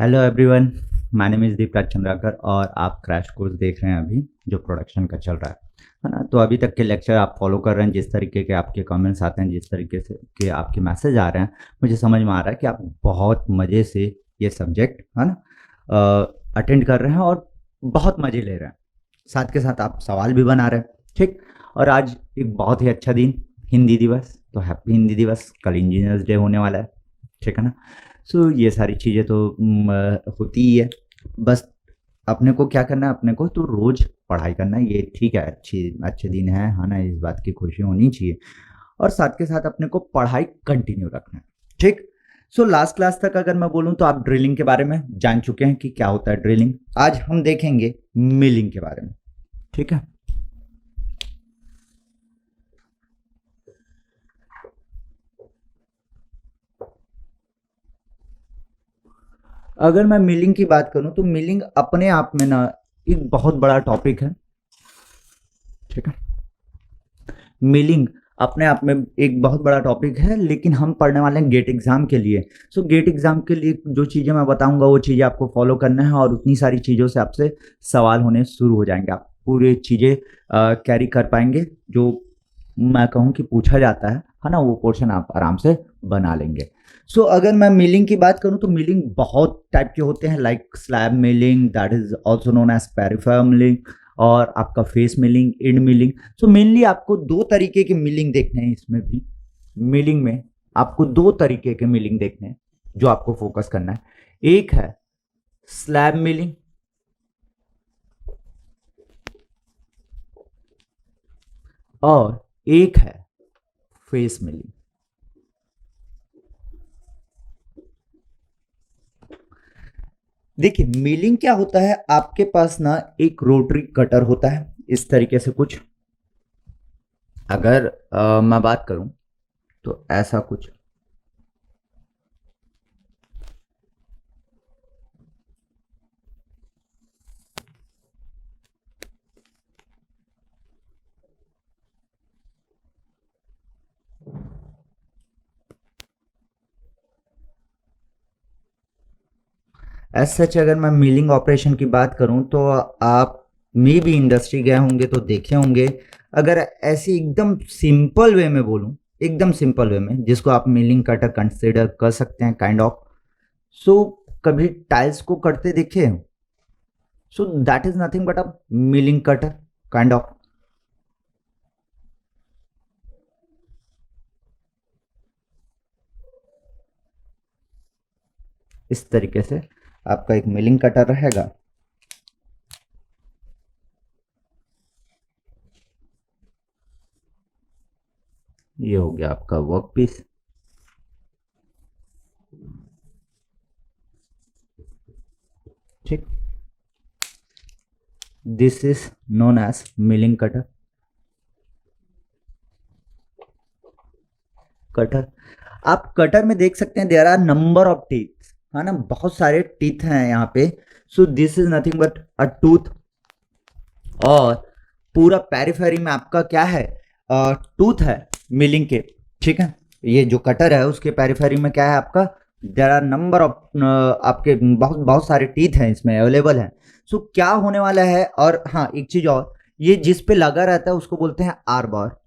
Hello everyone, my name is Deepraj Chandrakar और आप crash course देख रहे हैं अभी जो प्रोडक्शन का चल रहा है ना। तो अभी तक के लेक्चर आप फॉलो कर रहे हैं, जिस तरीके के आपके कमेंट्स आते हैं, जिस तरीके से के आपके मैसेज आ रहे हैं, मुझे समझ में आ रहा है कि आप बहुत मज़े से ये सब्जेक्ट है ना अटेंड कर रहे हैं और बहुत मज़े ले रहे हैं। साथ के साथ आप सवाल भी बना रहे हैं, ठीक। और आज एक बहुत ही अच्छा दिन, हिंदी दिवस, तो हैप्पी हिंदी दिवस। कल इंजीनियर्स डे होने वाला है, ठीक है ना। सो ये सारी चीज़ें तो होती ही है। बस अपने को क्या करना है, अपने को तो रोज़ पढ़ाई करना है। ये ठीक है, अच्छे दिन है ना, इस बात की खुशी होनी चाहिए। और साथ के साथ अपने को पढ़ाई कंटिन्यू रखना है, ठीक। सो लास्ट क्लास तक अगर मैं बोलूँ तो आप ड्रिलिंग के बारे में जान चुके हैं कि क्या होता है ड्रिलिंग। आज हम देखेंगे मिलिंग के बारे में, ठीक है। अगर मैं मिलिंग की बात करूं तो मिलिंग अपने आप में ना एक बहुत बड़ा टॉपिक है, ठीक है। मिलिंग अपने आप में एक बहुत बड़ा टॉपिक है, लेकिन हम पढ़ने वाले हैं गेट एग्जाम के लिए। सो गेट एग्जाम के लिए जो चीज़ें मैं बताऊंगा वो चीज़ें आपको फॉलो करना है और उतनी सारी चीज़ों से आपसे सवाल होने शुरू हो जाएंगे। आप पूरी चीज़ें कैरी कर पाएंगे जो मैं कहूँ कि पूछा जाता है ना, वो पोर्शन आप आराम से बना लेंगे। सो अगर मैं मिलिंग की बात करूं तो मिलिंग बहुत टाइप के होते हैं, like slab milling, that is also known as peripheral milling, और आपका face milling, end milling. So mainly आपको दो तरीके के मिलिंग देखने हैं इसमें भी। मिलिंग में आपको दो तरीके के मिलिंग देखने हैं जो आपको फोकस करना है। एक है स्लैब मिलिंग और एक है फेस मिलिंग। देखिए मिलिंग क्या होता है, आपके पास ना एक रोटरी कटर होता है इस तरीके से कुछ। अगर मैं बात करूं तो ऐसा कुछ, एज सच अगर मैं मिलिंग ऑपरेशन की बात करूं तो आप मे भी इंडस्ट्री गए होंगे तो देखे होंगे। अगर ऐसी एकदम सिंपल वे में बोलूं, एकदम सिंपल वे में जिसको आप मिलिंग कटर कंसिडर कर सकते हैं काइंड ऑफ, सो कभी टाइल्स को कटते देखे हो? सो that is nothing but a milling cutter kind of. इस तरीके से आपका एक मिलिंग कटर रहेगा। ये हो गया आपका वर्क पीस, ठीक। This is known as milling cutter. Cutter, आप कटर में देख सकते हैं there are number of teeth, है ना, बहुत सारे टीथ हैं यहाँ पे। So this is nothing but a tooth. और पूरा पेरिफेरी में आपका क्या है, टूथ है मिलिंग के, ठीक है। ये जो कटर है उसके पेरिफेरी में क्या है आपका, देयर आर नंबर ऑफ, आपके बहुत बहुत सारे टीथ हैं इसमें अवेलेबल हैं। सो क्या होने वाला है, और हाँ एक चीज और, ये जिस पे लगा रहता है उसको बोलते हैं आर बार।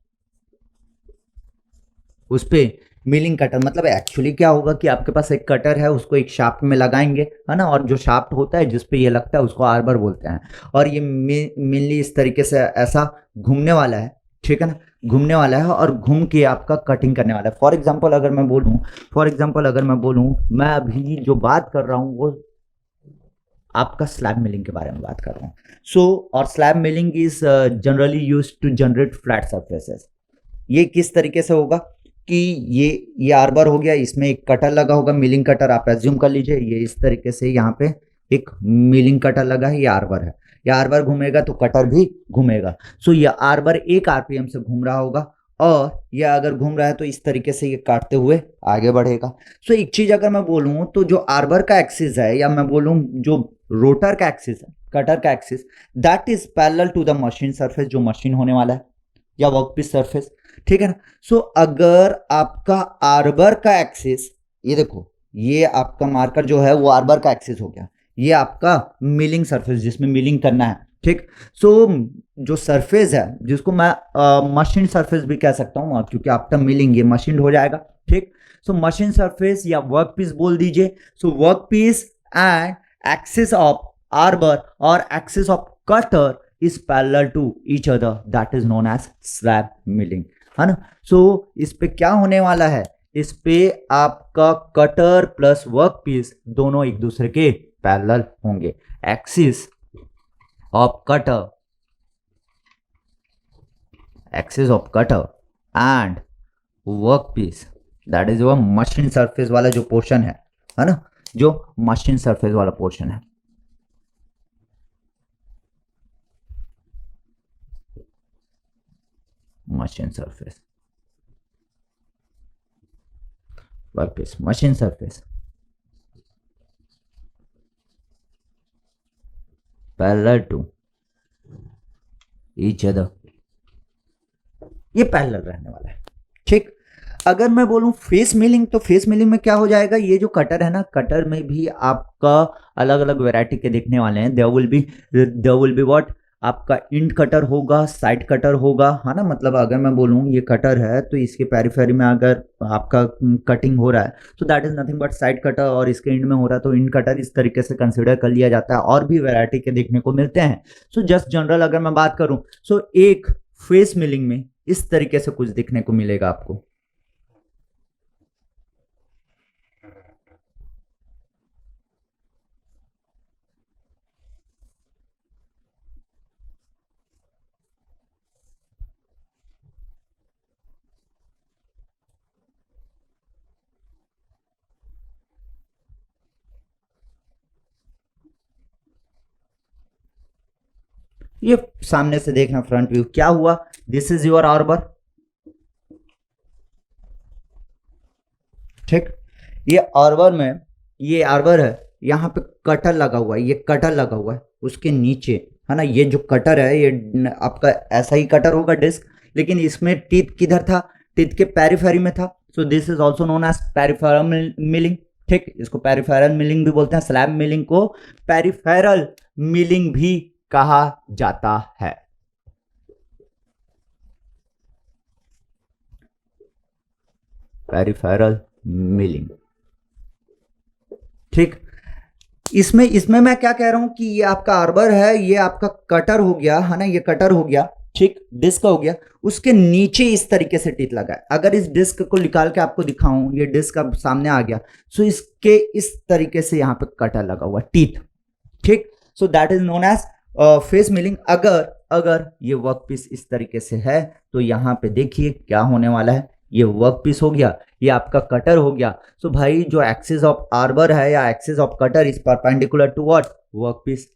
उस पे मिलिंग कटर मतलब एक्चुअली क्या होगा कि आपके पास एक कटर है, उसको एक शाफ्ट में लगाएंगे, है ना, और जो शाफ्ट होता है जिस पे ये लगता है उसको आर्बर बोलते हैं। और ये मेनली इस तरीके से ऐसा घूमने वाला है, ठीक है ना, घूमने वाला है और घूम के आपका कटिंग करने वाला है। फॉर एग्जाम्पल अगर मैं बोलूँ, मैं अभी जो बात कर रहा हूँ वो आपका स्लैब मिलिंग के बारे में बात कर रहा हूँ। सो और slab milling is generally use to generate flat surfaces. ये किस तरीके से होगा कि ये आर्बर हो गया, इसमें एक कटर लगा होगा, मिलिंग कटर आप एज्यूम कर लीजिए। ये इस तरीके से यहाँ पे एक मिलिंग कटर लगा है, ये आर्बर है। ये आर्बर घूमेगा तो कटर भी घूमेगा। सो ये आर्बर एक आरपीएम से घूम रहा होगा और ये अगर घूम रहा है तो इस तरीके से ये काटते हुए आगे बढ़ेगा। सो एक चीज अगर मैं बोलूं तो जो आर्बर का एक्सिस है, या मैं बोलूं जो रोटर का एक्सिस है, कटर का axis, that is parallel to the machine surface, जो मशीन होने वाला है, या वर्कपीस सरफेस, ठीक है ना। सो अगर आपका आर्बर का एक्सिस, ये देखो ये आपका मार्कर जो है वो आर्बर का एक्सिस हो गया, ये आपका मिलिंग सरफेस जिसमें मिलिंग करना है, ठीक। सो जो सरफेस है जिसको मैं मशीन सरफेस भी कह सकता हूँ, क्योंकि आफ्टर मिलिंग ये मशीन हो जाएगा, ठीक। सो मशीन सरफेस या वर्क पीस बोल दीजिए। So work piece and axis of arbor और axis of cutter is parallel to each other, that is known as slab milling, है ना। सो इस पे क्या होने वाला है, इस पे आपका कटर प्लस वर्क पीस दोनों एक दूसरे के पैरेलल होंगे। Axis of cutter, axis of cutter and work piece, that is वो मशीन सरफेस वाला जो पोर्शन है ना, जो मशीन सरफेस वाला पोर्शन है। Machine surface, work piece, machine surface parallel to each other, ये पैरेलल रहने वाला है, ठीक। अगर मैं बोलूं फेस मिलिंग, तो फेस मिलिंग में क्या हो जाएगा, ये जो कटर है ना, कटर में भी आपका अलग अलग वैरायटी के देखने वाले हैं। देयर विल बी व्हाट, आपका इंड कटर होगा, साइड कटर होगा, है ना। मतलब अगर मैं बोलूं ये कटर है तो इसके पेरिफेरी में अगर आपका कटिंग हो रहा है तो that is nothing but side cutter, और इसके इंड में हो रहा है तो इंड कटर, इस तरीके से कंसिडर कर लिया जाता है। और भी वैरायटी के देखने को मिलते हैं। सो जस्ट जनरल अगर मैं बात करूं, सो एक फेस मिलिंग में इस तरीके से कुछ देखने को मिलेगा आपको। ये सामने से देखना फ्रंट व्यू, क्या हुआ, दिस इज योर आर्बर, ठीक। ये आर्बर में, ये आर्बर है, यहाँ पे कटर लगा हुआ है, ये कटर लगा हुआ है उसके नीचे, है ना। ये जो कटर है ये आपका ऐसा ही कटर होगा डिस्क, लेकिन इसमें टीथ किधर था, टीथ के पेरिफेरी में था। So this is also known as peripheral milling, ठीक। इसको पेरिफेरल मिलिंग भी बोलते हैं, स्लैब मिलिंग को पेरिफेरल मिलिंग भी कहा जाता है। पेरिफेरल मिलिंग, ठीक। इसमें इसमें मैं क्या कह रहा हूं कि ये आपका आर्बर है, ये आपका कटर हो गया, है ना, ये कटर हो गया, ठीक, डिस्क हो गया। उसके नीचे इस तरीके से टीथ लगा है। अगर इस डिस्क को निकाल के आपको दिखाऊं, ये डिस्क अब सामने आ गया, सो इसके इस तरीके से यहां पे कटर लगा हुआ, टीथ, ठीक। So that is known as face milling. अगर अगर ये वर्क पीस इस तरीके से है तो यहां पे देखिए क्या होने वाला है, ये वर्क पीस हो गया, ये आपका कटर हो गया। सो भाई जो एक्सिस ऑफ आर्बर है या axis of cutter is perpendicular to what, work piece,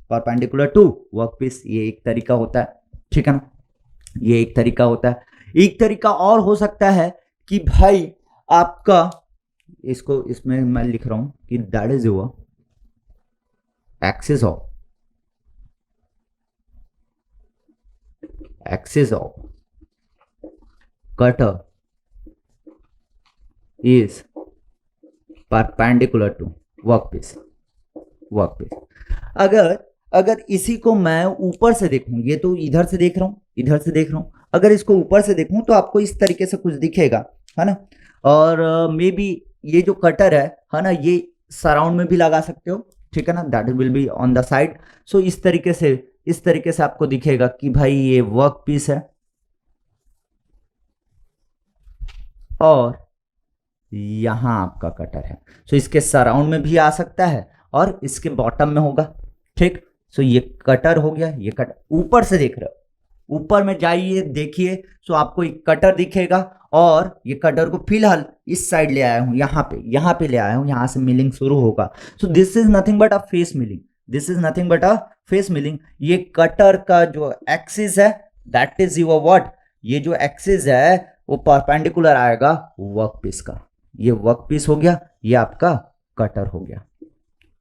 perpendicular to work piece, ये एक तरीका होता है, ठीक है ना, ये एक तरीका होता है। एक तरीका और हो सकता है कि भाई आपका, इसको इसमें मैं लिख रहा हूं कि that is your axis of, axis of cutter is perpendicular to workpiece, workpiece। अगर अगर इसी को मैं ऊपर से देखूं, ये तो इधर से देख रहा हूं, इधर से देख रहा हूं, अगर इसको ऊपर से देखूं तो आपको इस तरीके से कुछ दिखेगा, है ना। और मे बी ये जो कटर है ना, ये सराउंड में भी लगा सकते हो, ठीक है ना, that will be on the side. So इस तरीके से आपको दिखेगा कि भाई ये वर्क पीस है और यहां आपका कटर है। सो इसके सराउंड में भी आ सकता है और इसके बॉटम में होगा, ठीक। सो ये कटर हो गया, ये कटर ऊपर से देख रहे हो, ऊपर में जाइए देखिए, सो आपको एक कटर दिखेगा और ये कटर को फिलहाल इस साइड ले आया हूं, यहाँ पे ले आया हूं, यहां से मिलिंग शुरू होगा। So this is nothing but a face milling, this is nothing but a face milling. ये कटर का जो एक्सिस है दैट इज योर व्हाट, ये जो एक्सिस है वो परपेंडिकुलर आएगा वर्क पीस का, ये वर्क पीस हो गया, ये आपका कटर हो गया,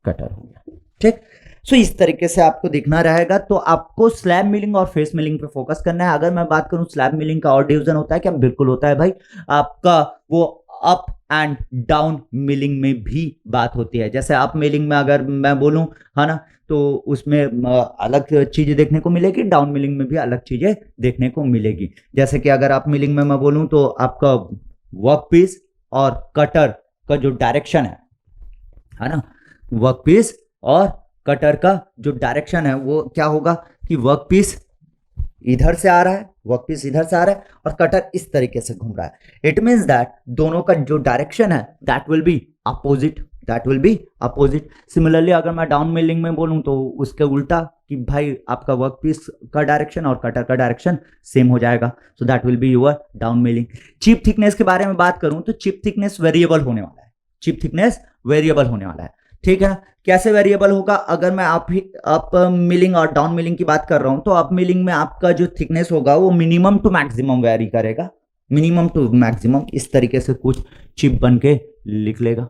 कटर हो गया, ठीक। सो इस तरीके से आपको दिखना रहेगा। तो आपको स्लैब मिलिंग और फेस मिलिंग पे फोकस करना है। अगर मैं बात करूं स्लैब मिलिंग का और डिवीजन होता है क्या, बिल्कुल होता है भाई। आपका वो अप एंड डाउन मिलिंग में भी बात होती है। जैसे अप मिलिंग में अगर मैं बोलूं, है ना, तो उसमें अलग चीजें देखने को मिलेगी, डाउन मिलिंग में भी अलग चीजें देखने को मिलेगी। जैसे कि अगर अप मिलिंग में मैं बोलूं तो आपका वर्क पीस और कटर का जो डायरेक्शन है ना, वर्क पीस और कटर का जो डायरेक्शन है वो क्या होगा कि वर्क पीस इधर से आ रहा है, वर्क पीस इधर से आ रहा है और कटर इस तरीके से घूम रहा है। इट मींस दैट दोनों का जो डायरेक्शन है that will be opposite, that will be opposite. Similarly अगर मैं डाउन मिलिंग में बोलूं तो उसके उल्टा कि भाई आपका वर्क पीस का डायरेक्शन और कटर का डायरेक्शन सेम हो जाएगा, सो that will be your down milling. Chip thickness के बारे में बात करूं तो चिप थिकनेस वेरिएबल होने वाला है, चिप थिकनेस वेरिएबल होने वाला है, ठीक है। कैसे वेरिएबल होगा? अगर मैं अप मिलिंग और डाउन मिलिंग की बात कर रहा हूं तो अप मिलिंग में आपका जो थिकनेस होगा वो मिनिमम टू मैक्सिमम वेरी करेगा, मिनिमम टू मैक्सिमम इस तरीके से कुछ चिप बन के लिख लेगा।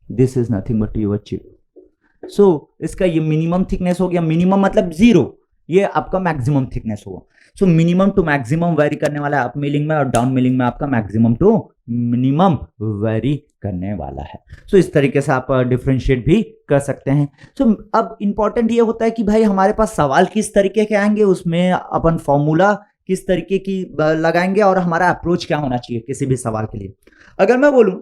This is nothing but your chip. So इसका ये मिनिमम थिकनेस हो गया, मिनिमम मतलब 0, ये आपका मैक्सिमम थिकनेस होगा। सो मिनिमम टू मैक्सिमम वेरी करने वाला है अप मिलिंग में, और डाउन मिलिंग में आपका मैक्सिमम टू मिनिमम वेरी करने वाला है। सो इस तरीके से आप डिफरेंशिएट भी कर सकते हैं। सो अब इंपॉर्टेंट ये होता है कि भाई हमारे पास सवाल किस तरीके के आएंगे, उसमें अपन फॉर्मूला किस तरीके की लगाएंगे और हमारा अप्रोच क्या होना चाहिए किसी भी सवाल के लिए। अगर मैं बोलूं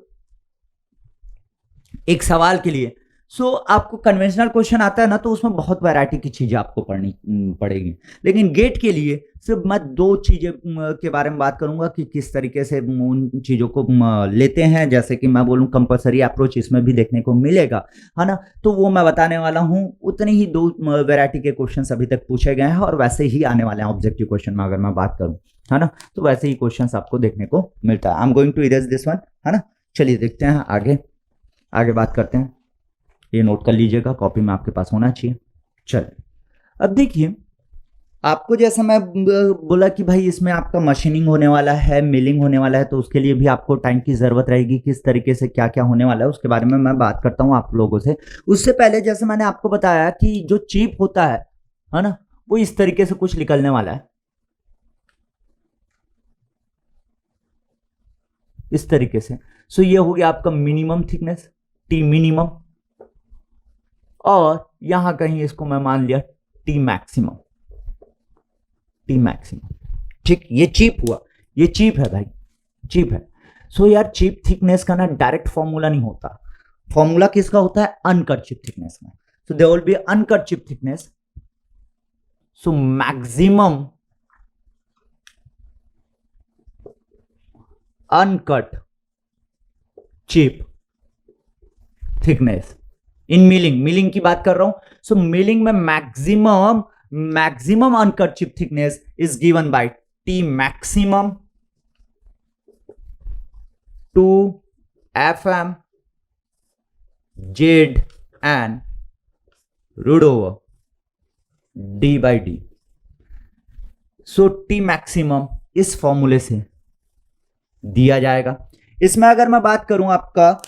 एक सवाल के लिए, सो आपको कन्वेंशनल क्वेश्चन आता है ना तो उसमें बहुत वैरायटी की चीजें आपको पढ़नी पड़ेगी, लेकिन गेट के लिए सिर्फ मैं 2 चीजें के बारे में बात करूंगा कि किस तरीके से उन चीजों को लेते हैं। जैसे कि मैं बोलूं कंपलसरी अप्रोच इसमें भी देखने को मिलेगा, है ना, तो वो मैं बताने वाला हूं। उतने ही 2 वैरायटी के क्वेश्चन अभी तक पूछे गए हैं और वैसे ही आने वाले हैं ऑब्जेक्टिव क्वेश्चन में। अगर मैं बात करूं, है ना, तो वैसे ही क्वेश्चन आपको देखने को मिलता है। I am going to erase this one, है ना। चलिए देखते हैं आगे बात करते हैं। ये नोट कर लीजिएगा, कॉपी में आपके पास होना चाहिए। चलिए अब देखिए, आपको जैसा मैं बोला कि भाई इसमें आपका मशीनिंग होने वाला है, मिलिंग होने वाला है, तो उसके लिए भी आपको टाइम की जरूरत रहेगी। किस तरीके से क्या क्या होने वाला है उसके बारे में मैं बात करता हूं आप लोगों से। उससे पहले जैसे मैंने आपको बताया कि जो चिप होता है ना, वो इस तरीके से कुछ निकलने वाला है, इस तरीके से। सो ये हो गया आपका मिनिमम थिकनेस, टी मिनिमम, और यहां कहीं इसको मैं मान लिया टी मैक्सिमम, टी मैक्सिमम, ठीक। ये चिप हुआ, ये चिप है भाई, चिप है। सो यार चिप थिकनेस का ना डायरेक्ट फॉर्मूला नहीं होता, फॉर्मूला किसका होता है? अनकट चिप थिकनेस में। So there will be uncut chip thickness, so maximum uncut chip thickness in milling की बात कर रहा हूं। सो मिलिंग में maximum uncut chip thickness is given by T maximum two FM Z N root over D/D। So T maximum इस फॉर्मूले से दिया जाएगा। इसमें अगर मैं बात करूं आपका,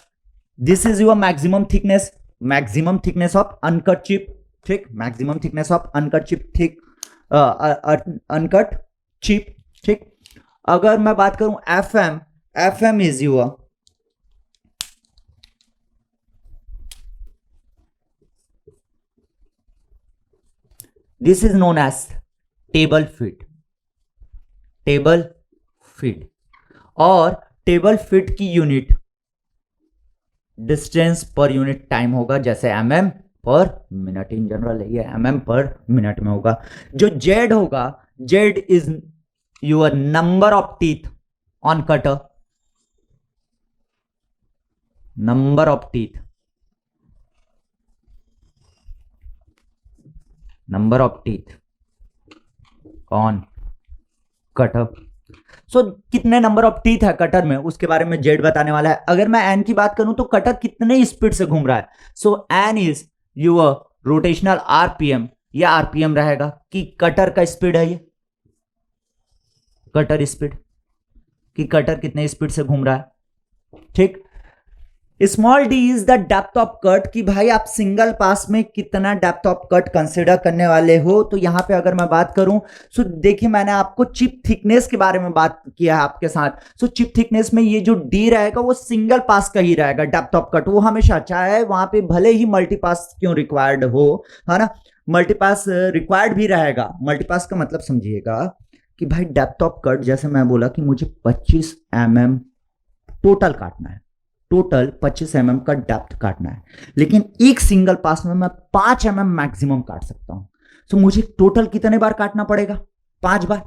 this is your maximum thickness of uncut chip, ठीक, maximum thickness of uncut chip, ठीक, अनकट चिप, ठीक। अगर मैं बात करूं FM is your this is known as table feed, और टेबल फीट की unit distance per unit time होगा, जैसे mm per minute, in general ये mm पर मिनट में होगा। जो Z होगा, Z is your number of teeth on cutter, number of teeth on cutter. So कितने नंबर ऑफ टीथ है cutter में उसके बारे में जेड बताने वाला है। अगर मैं एन की बात करूं तो कटर कितने स्पीड से घूम रहा है। So N is your rotational RPM, या आरपीएम रहेगा कि कटर का स्पीड है, ये कटर स्पीड कि कटर कितने स्पीड से घूम रहा है, ठीक। Small d is the depth of cut, कि भाई आप सिंगल पास में कितना डेप्थ ऑफ कट कंसिडर करने वाले हो। तो यहां पे अगर मैं बात करूं, सो देखिए मैंने आपको चिप थिकनेस के बारे में बात किया है आपके साथ। सो चिप थिकनेस में ये जो डी रहेगा वो सिंगल पास का ही रहेगा डेप्थ ऑफ कट, वो हमेशा चाहे वहां पे भले ही मल्टीपास क्यों रिक्वायर्ड हो, है ना, मल्टीपास रिक्वायर्ड भी रहेगा। मल्टीपास का मतलब समझिएगा कि भाई डेप्थ ऑफ कट, जैसे मैं बोला कि मुझे 25 mm टोटल काटना है, टोटल 25 mm का डेप्थ काटना है, लेकिन एक सिंगल पास में मैं 5 mm मैक्सिमम काट सकता हूं। तो मुझे टोटल कितने बार काटना पड़ेगा? 5 बार।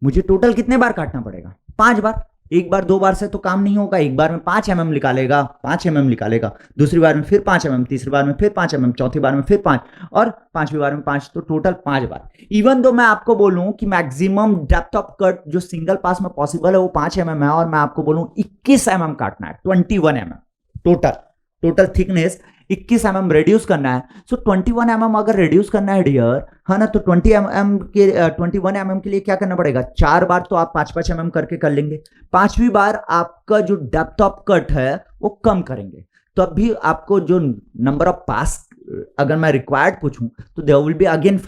मुझे टोटल कितने बार काटना पड़ेगा? 5 बार। एक बार दो बार से तो काम नहीं होगा, एक बार में 5 mm निकालेगा, 5 mm निकालेगा, दूसरी बार में फिर 5 mm, तीसरी बार में फिर 5 mm, चौथी बार में फिर 5, और पांचवी बार में 5, तो टोटल 5 बार। इवन दो मैं आपको बोलूं कि मैक्सिमम डेप्थ ऑफ कट जो सिंगल पास में पॉसिबल है वो 5 mm है, और मैं आपको बोलूं 21 mm काटना है, 21 mm total thickness 21 mm reduce करना है। सो 21 mm अगर रेड्यूस करना है डियर, है ना, तो 21 mm के लिए क्या करना पड़ेगा? 4 बार तो आप 5-5 mm करके कर लेंगे, 5वीं बार आपका जो डेप्थ ऑफ कट है वो कम करेंगे, तो अभी आपको जो नंबर ऑफ पास अगर मैं रिक्वायर्ड पूछूं तो देयर विल बी अगेन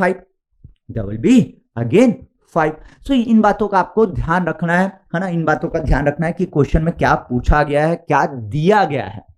5। सो इन बातों का आपको ध्यान रखना है ना, इन बातों का ध्यान रखना है कि क्वेश्चन में क्या पूछा गया है, क्या दिया गया है।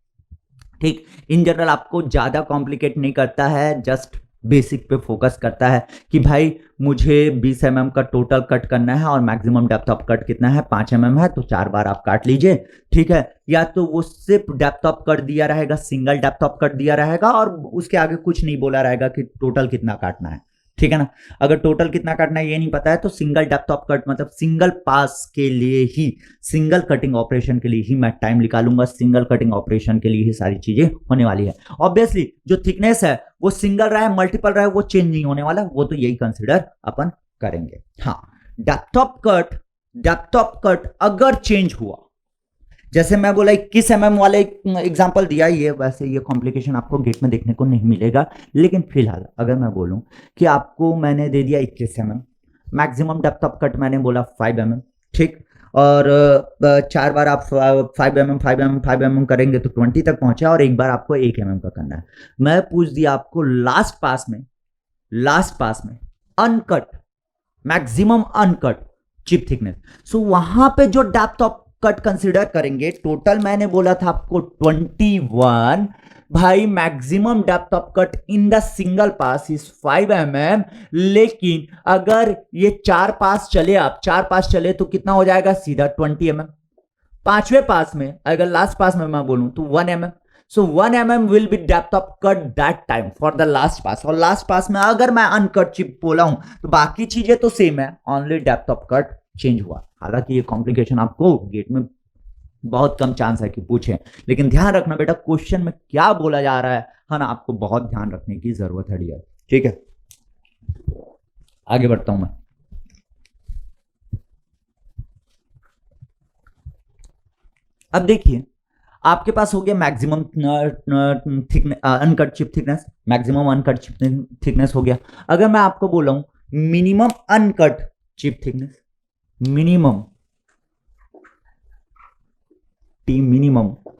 ठीक, इन जनरल आपको ज्यादा कॉम्प्लिकेट नहीं करता है, जस्ट बेसिक पे फोकस करता है कि भाई मुझे 20 mm का टोटल कट करना है और मैक्सिमम डेप्थ ऑफ कट कितना है? 5 mm है, तो 4 बार आप काट लीजिए, ठीक है। या तो वो सिर्फ डेप्थ ऑफ कट दिया रहेगा, सिंगल डेप्थ ऑफ कट दिया रहेगा और उसके आगे कुछ नहीं बोला रहेगा कि टोटल कितना काटना है, ठीक है ना। अगर टोटल कितना काटना है ये नहीं पता है तो सिंगल डेप्थ ऑफ कट मतलब सिंगल पास के लिए ही, सिंगल कटिंग ऑपरेशन के लिए ही मैं टाइम निकालूंगा, सिंगल कटिंग ऑपरेशन के लिए ही सारी चीजें होने वाली है। ऑब्वियसली जो थिकनेस है वो सिंगल रहे मल्टीपल रहे वो चेंज नहीं होने वाला, वो तो यही कंसिडर अपन करेंगे। हाँ, डेप्थ ऑफ कट अगर चेंज हुआ, जैसे मैं बोला 21 mm वाले एग्जांपल दिया, ये वैसे ये कॉम्प्लिकेशन आपको गेट में देखने को नहीं मिलेगा, लेकिन फिलहाल अगर मैं बोलूं कि आपको मैंने दे दिया 21 mm, maximum depth of cut मैंने बोला 5 mm, ठीक, और 4 बार आप 5 mm करेंगे तो 20 तक पहुंचा, और एक बार आपको 1 mm का करना है। मैं पूछ दिया आपको लास्ट पास में uncut, maximum uncut chip thickness, so वहां पे जो डेप्थ ऑफ कट कंसीडर करेंगे, टोटल मैंने बोला था आपको 21, भाई maximum depth of cut in the single pass is 5 mm, लेकिन अगर ये 4 पास चले, आप 4 पास चले तो कितना हो जाएगा? सीधा 20 mm। 5वें पास में अगर लास्ट पास में मैं बोलूं तो 1 mm, so 1 mm will be depth of cut that time for the last पास। और लास्ट पास में अगर मैं अनकट चिप बोला हूं तो बाकी चीजें तो सेम है, only depth of cut change हुआ। हालांकि ये कॉम्प्लिकेशन आपको गेट में बहुत कम चांस है कि पूछे, लेकिन ध्यान रखना बेटा क्वेश्चन में क्या बोला जा रहा है ना, आपको बहुत ध्यान रखने की जरूरत है डियर, ठीक है। आगे बढ़ता हूं मैं। अब देखिए आपके पास हो गया maximum uncut chip thickness, maximum uncut chip thickness हो गया। अगर मैं आपको बोला हूं minimum uncut chip thickness, minimum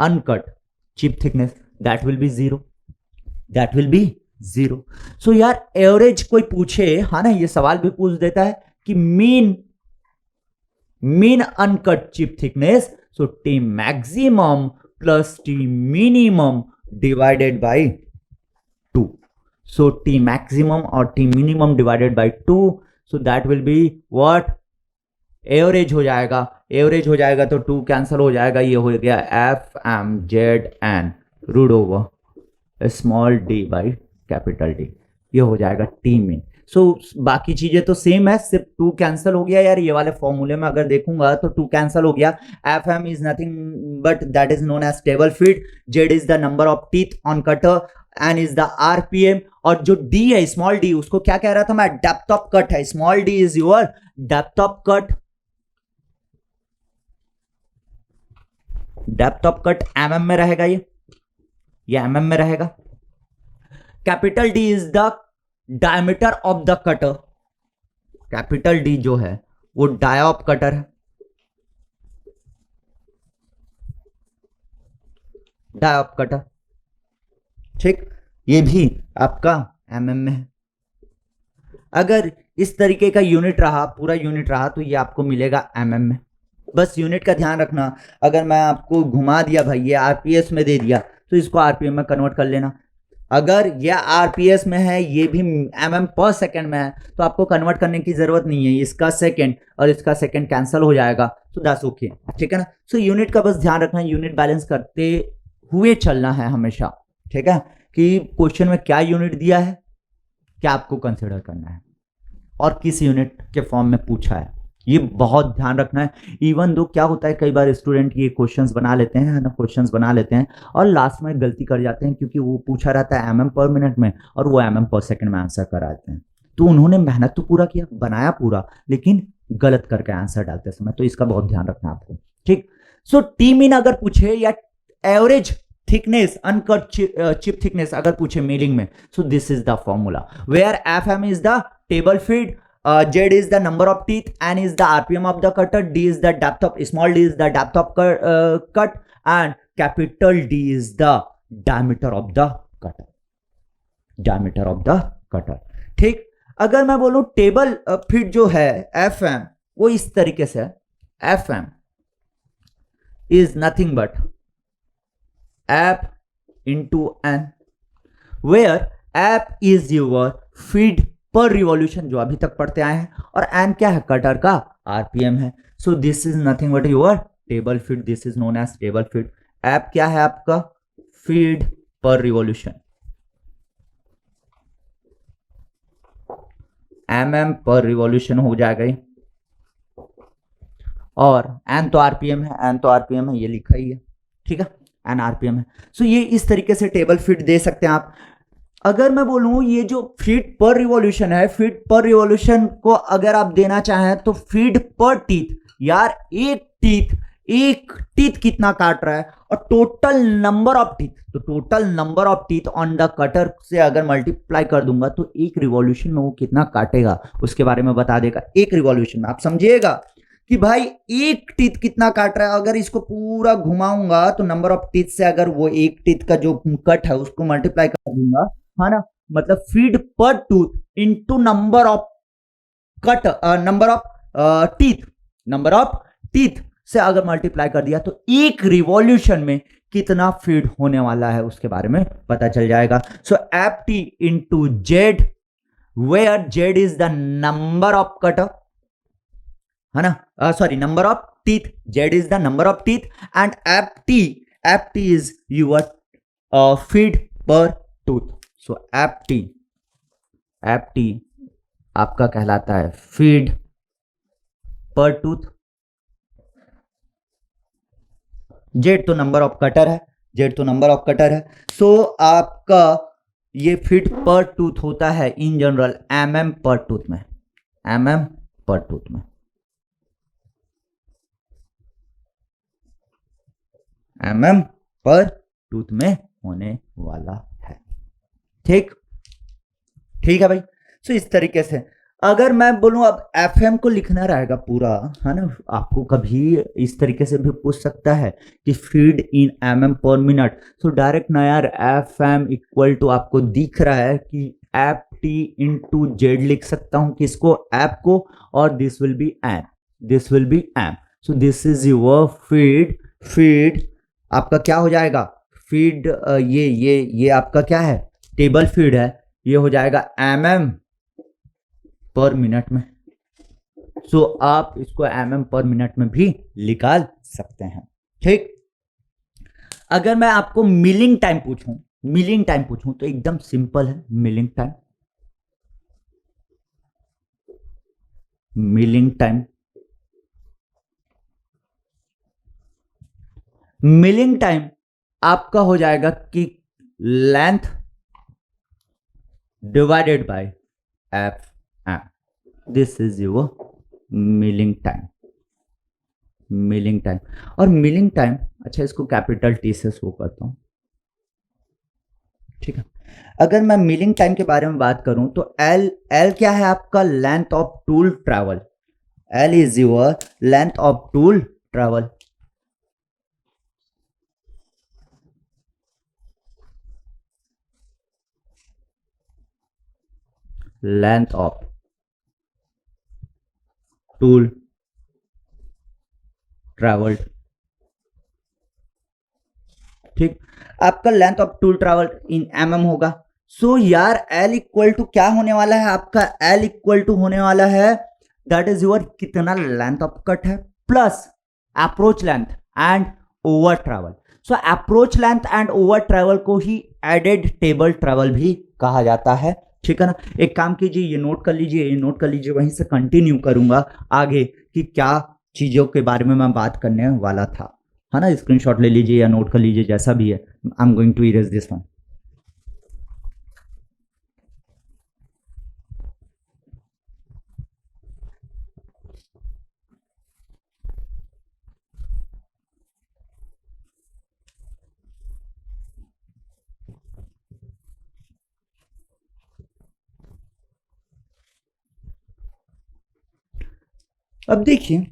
uncut chip thickness, that will be zero. So यार एवरेज कोई पूछे, हाँ ना, ये सवाल भी पूछ देता है कि mean uncut chip thickness, so T maximum plus T minimum divided by 2, so T maximum और T minimum divided by 2, so that will be what? Average हो जाएगा तो 2 कैंसिल हो जाएगा, ये हो गया FMZN root over small D by capital D, ये हो जाएगा टी मीन। सो बाकी चीजें तो सेम है, सिर्फ 2 कैंसिल हो गया यार। ये वाले फॉर्मूले में अगर देखूंगा तो 2 कैंसिल हो गया। FM is nothing but that is known as table feed, Z is the number of teeth on cutter, N is the RPM, और जो D है स्मॉल d, उसको क्या कह रहा था मैं? डेप्थ ऑफ कट है। Small d is your depth of cut, depth of cut mm में रहेगा, ये mm में रहेगा। Capital D is the diameter of the cutter, capital D जो है वो डाय ऑफ कटर है। डायोप कटर, ठीक, ये भी आपका mm में है। अगर इस तरीके का यूनिट रहा, पूरा यूनिट रहा, तो ये आपको मिलेगा mm में। बस यूनिट का ध्यान रखना, अगर मैं आपको घुमा दिया भाई, ये आरपीएस में दे दिया, तो इसको आरपीएम में कन्वर्ट कर लेना। अगर ये आरपीएस में है, ये भी mm पर सेकंड में है, तो आपको कन्वर्ट करने की जरूरत नहीं है, इसका सेकंड और इसका सेकंड कैंसिल हो जाएगा, तो दैट्स ओके, ठीक है ना। सो यूनिट का बस ध्यान रखना, यूनिट बैलेंस करते हुए चलना है हमेशा, ठीक है, कि क्वेश्चन में क्या यूनिट दिया है, क्या आपको कंसिडर करना है और किस यूनिट के फॉर्म में पूछा है, ये बहुत ध्यान रखना है। इवन दो क्या होता है, कई बार स्टूडेंट ये क्वेश्चंस बना लेते हैं ना, क्वेश्चंस बना लेते हैं और लास्ट में गलती कर जाते हैं, क्योंकि वो पूछा रहता है mm पर मिनट में और वो mm पर सेकंड में आंसर कराते हैं, तो उन्होंने मेहनत तो पूरा किया, बनाया पूरा, लेकिन गलत करके आंसर डालते समय, तो इसका बहुत ध्यान रखना आपको, ठीक। सो टी मीन अगर पूछे या average thickness, uncut chip thickness अगर पूछे मीलिंग में, so this is the formula where FM is the table feed, Z is the number of teeth, N is the RPM of the cutter, D is the depth of, small d is the depth of cut, and capital D is the diameter of the cutter, diameter of the cutter, ठीक। अगर मैं बोलूं table feet जो है FM, वो इस तरीके से है, FM is nothing but F into N, where F is your feed पर रिवॉल्यूशन जो अभी तक पढ़ते आए हैं, और एन क्या है, कटर का आरपीएम है। So this is nothing but your table feed, this is known as table feed. F क्या है आपका, फीड पर रिवॉल्यूशन, पर रिवॉल्यूशन हो जाएगा, और एन तो आरपीएम है, एन तो आरपीएम है, ये लिखा ही है, ठीक है, एन आरपीएम है। सो ये इस तरीके से टेबल फीड दे सकते हैं आप। अगर मैं बोलूं ये जो फीट पर रिवॉल्यूशन है, फीट पर रिवॉल्यूशन को अगर आप देना चाहें तो फीट पर टीथ, यार एक टीथ कितना काट रहा है और टोटल नंबर ऑफ टीथ, तो total number of teeth on the cutter से अगर मल्टीप्लाई कर दूंगा तो एक रिवॉल्यूशन में वो कितना काटेगा उसके बारे में बता देगा। एक रिवॉल्यूशन में आप समझिएगा कि भाई एक टीथ कितना काट रहा है, अगर इसको पूरा घुमाऊंगा तो नंबर ऑफ टीथ से अगर वो एक टीथ का जो कट है उसको मल्टीप्लाई कर दूंगा, है ना, मतलब feed per tooth into number of cut, number of teeth से अगर मल्टीप्लाई कर दिया तो एक रिवॉल्यूशन में कितना फीड होने वाला है उसके बारे में पता चल जाएगा। So F T into Z, where Z is the number of cutter, है ना, sorry number of teeth, Z is the number of teeth, and F T is your feed per tooth. So F T आपका कहलाता है feed per tooth, Z तो number of cutter है, so आपका ये feed per tooth होता है in general mm per tooth में, mm पर टूथ में होने वाला है, ठीक है भाई। सो इस तरीके से अगर मैं बोलूं अब FM को लिखना रहेगा पूरा, है ना, आपको कभी इस तरीके से भी पूछ सकता है कि feed in mm per minute, so direct ना यार FM इक्वल टू आपको दिख रहा है कि एफ टी इंटू जेड लिख सकता हूं किसको, एप को, और this will be M, so this is your feed आपका क्या हो जाएगा, फीड ये आपका क्या है, टेबल फीड है, ये हो जाएगा mm पर मिनट में। सो आप इसको mm पर मिनट में भी निकाल सकते हैं, ठीक। अगर मैं आपको मिलिंग टाइम पूछूं तो एकदम सिंपल है, मिलिंग टाइम आपका हो जाएगा कि length divided by FM, this is your milling time. और मिलिंग टाइम, अच्छा इसको कैपिटल टी से शो करता हूं, ठीक है। अगर मैं मिलिंग टाइम के बारे में बात करूं तो L क्या है आपका, length of tool travel, L is your length of tool travel, length of tool travelled. ठीक, आपका length of tool travel in होगा। सो यार एल इक्वल टू क्या होने वाला है आपका, एल इक्वल टू होने वाला है दैट इज योर कितना लेंथ ऑफ कट है plus approach length and over travel. So approach length and over travel को ही एडेड टेबल ट्रेवल भी कहा जाता है। ठीक है ना, एक काम कीजिए, ये नोट कर लीजिए, ये नोट कर लीजिए, वहीं से कंटिन्यू करूंगा आगे कि क्या चीजों के बारे में मैं बात करने वाला था, है ना। स्क्रीनशॉट ले लीजिए या नोट कर लीजिए, जैसा भी है। I am going to erase this one. अब देखिए,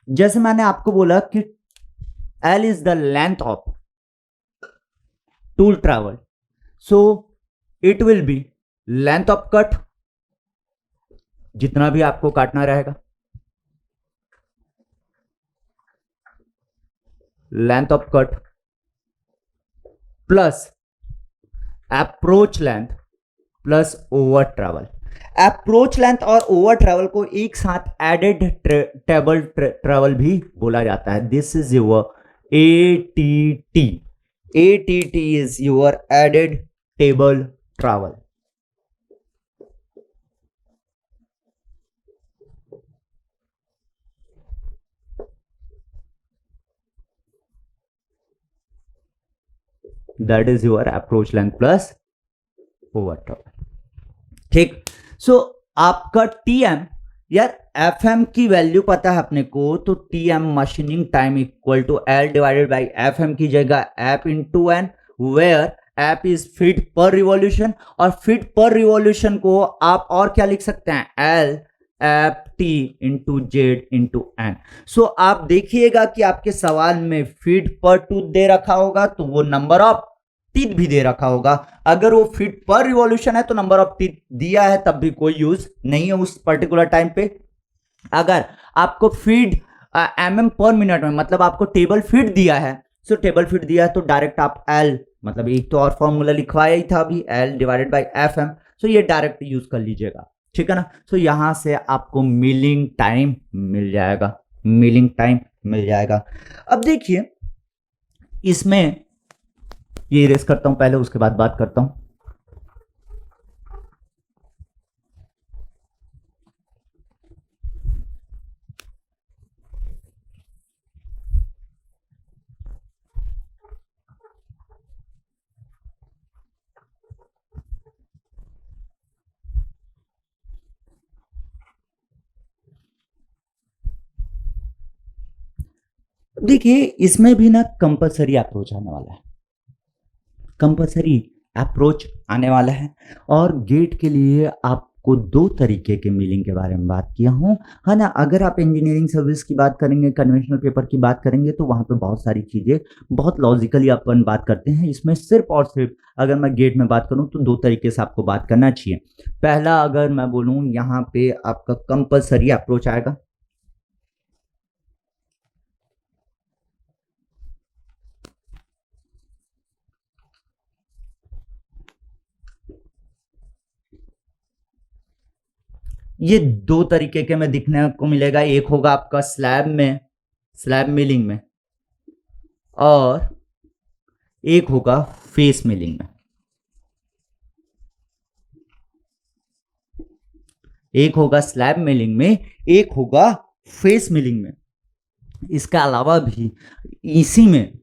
जैसे मैंने आपको बोला कि L is the length of tool travel, so it will be length of cut, जितना भी आपको काटना रहेगा, length of cut plus approach length plus over travel. Approach length और ओवर ट्रेवल को एक साथ एडेड टेबल ट्रेवल भी बोला जाता है। This is your ATT। ATT is your added table travel। That is your approach length plus over travel। ठीक, सो आपका TM, यार FM की वैल्यू पता है अपने को, तो TM machining time equal to L divided by FM की जगह F into N, where F is feed per revolution, और फीट पर रिवॉल्यूशन को आप और क्या लिख सकते हैं, L F T into Z into N. So आप देखिएगा कि आपके सवाल में फीट पर टूथ दे रखा होगा तो वो नंबर ऑफ टीथ भी दे रखा होगा। अगर वो फीट पर रिवॉल्यूशन है तो नंबर ऑफ टीथ दिया है तब भी कोई यूज नहीं है उस पर्टिकुलर टाइम पे। अगर आपको फीड mm पर मिनट में, मतलब आपको टेबल फीड दिया है, सो टेबल फीड दिया है तो डायरेक्ट आप L, मतलब एक तो और फॉर्मूला लिखवाया ही था अभी, L डिवाइडेड बाई FM, सो ये डायरेक्ट यूज कर लीजिएगा। ठीक है ना, सो यहां से आपको मिलिंग टाइम मिल जाएगा, मिलिंग टाइम मिल जाएगा। अब देखिए इसमें ये इरेज करता हूं पहले, उसके बाद बात करता हूं। देखिए इसमें भी ना कंपलसरी अप्रोच आने वाला है, कंपलसरी अप्रोच आने वाला है। और गेट के लिए आपको दो तरीके के मिलिंग के बारे में बात किया हूँ, है ना। अगर आप इंजीनियरिंग सर्विस की बात करेंगे, कन्वेंशनल पेपर की बात करेंगे, तो वहाँ पे बहुत सारी चीज़ें बहुत लॉजिकली अपन बात करते हैं। इसमें सिर्फ और सिर्फ अगर मैं गेट में बात करूँ तो दो तरीके से आपको बात करना चाहिए। पहला अगर मैं बोलूँ, यहाँ पे आपका कंपलसरी अप्रोच आएगा, ये दो तरीके के में दिखने को मिलेगा। एक होगा आपका स्लैब में, स्लैब मिलिंग में, और एक होगा फेस मिलिंग में। एक होगा स्लैब मिलिंग में, एक होगा फेस मिलिंग में। इसके अलावा भी इसी में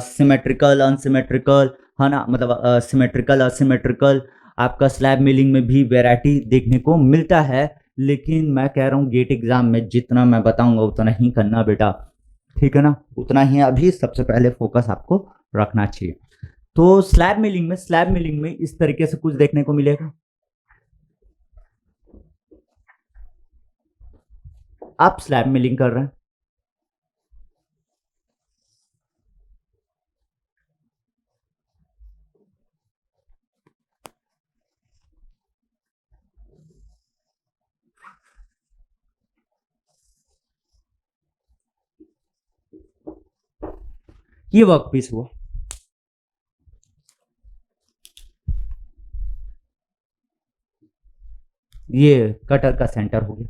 सिमेट्रिकल अनसिमेट्रिकल, है ना, मतलब सिमेट्रिकल असिमेट्रिकल, आपका स्लैब मिलिंग में भी वैरायटी देखने को मिलता है। लेकिन मैं कह रहा हूँ गेट एग्जाम में जितना मैं बताऊंगा उतना ही करना बेटा, ठीक है ना, उतना ही अभी सबसे पहले फोकस आपको रखना चाहिए। तो स्लैब मिलिंग में, स्लैब मिलिंग में इस तरीके से कुछ देखने को मिलेगा। आप स्लैब मिलिंग कर रहे हैं, ये वर्कपीस हुआ। ये कटर का सेंटर हो गया।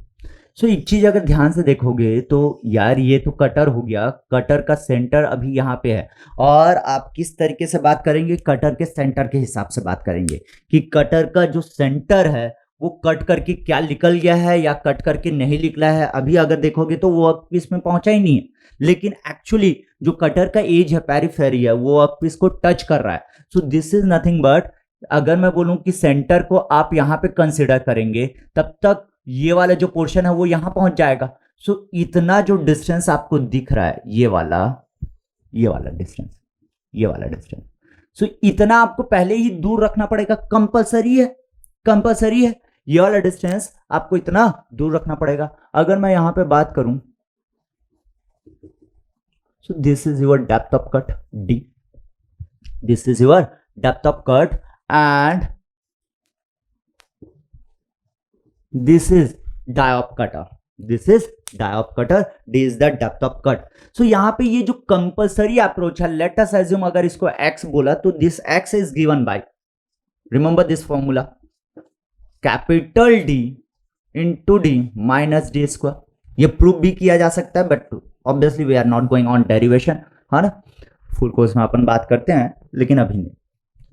सो एक चीज अगर ध्यान से देखोगे तो यार ये तो कटर हो गया, कटर का सेंटर अभी यहाँ पे है। और आप किस तरीके से बात करेंगे, कटर के सेंटर के हिसाब से बात करेंगे कि कटर का जो सेंटर है वो कट करके क्या निकल गया है या कट करके नहीं निकला है। अभी अगर देखोगे तो वो वर्कपीस में पहुंचा ही नहीं है, लेकिन एक्चुअली जो कटर का एज है, पेरिफेरी है, वो वर्कपीस को टच कर रहा है। So this is nothing but, अगर मैं बोलूं कि सेंटर को आप यहां पे कंसिडर करेंगे तब तक ये वाला जो पोर्शन है वो यहां पहुंच जाएगा। सो इतना जो डिस्टेंस आपको दिख रहा है, ये वाला डिस्टेंस, ये वाला डिस्टेंस, सो इतना आपको पहले ही दूर रखना पड़ेगा, कंपलसरी है, कंपलसरी है। ये वाला डिस्टेंस आपको इतना दूर रखना पड़ेगा। अगर मैं यहां पे बात करूं, सो this is your depth of cut D, this is your depth of cut and this is diop cutter, this is diop cutter, d is the depth of cut। so यहाँ पे ये जो कंपलसरी अप्रोच है, let us assume अगर इसको x बोला तो this x is given by, remember this formula, capital D into D minus D square। ये प्रूव भी किया जा सकता है but obviously we are not going on derivation, है ना, फुल कोर्स में अपन बात करते हैं लेकिन अभी नहीं।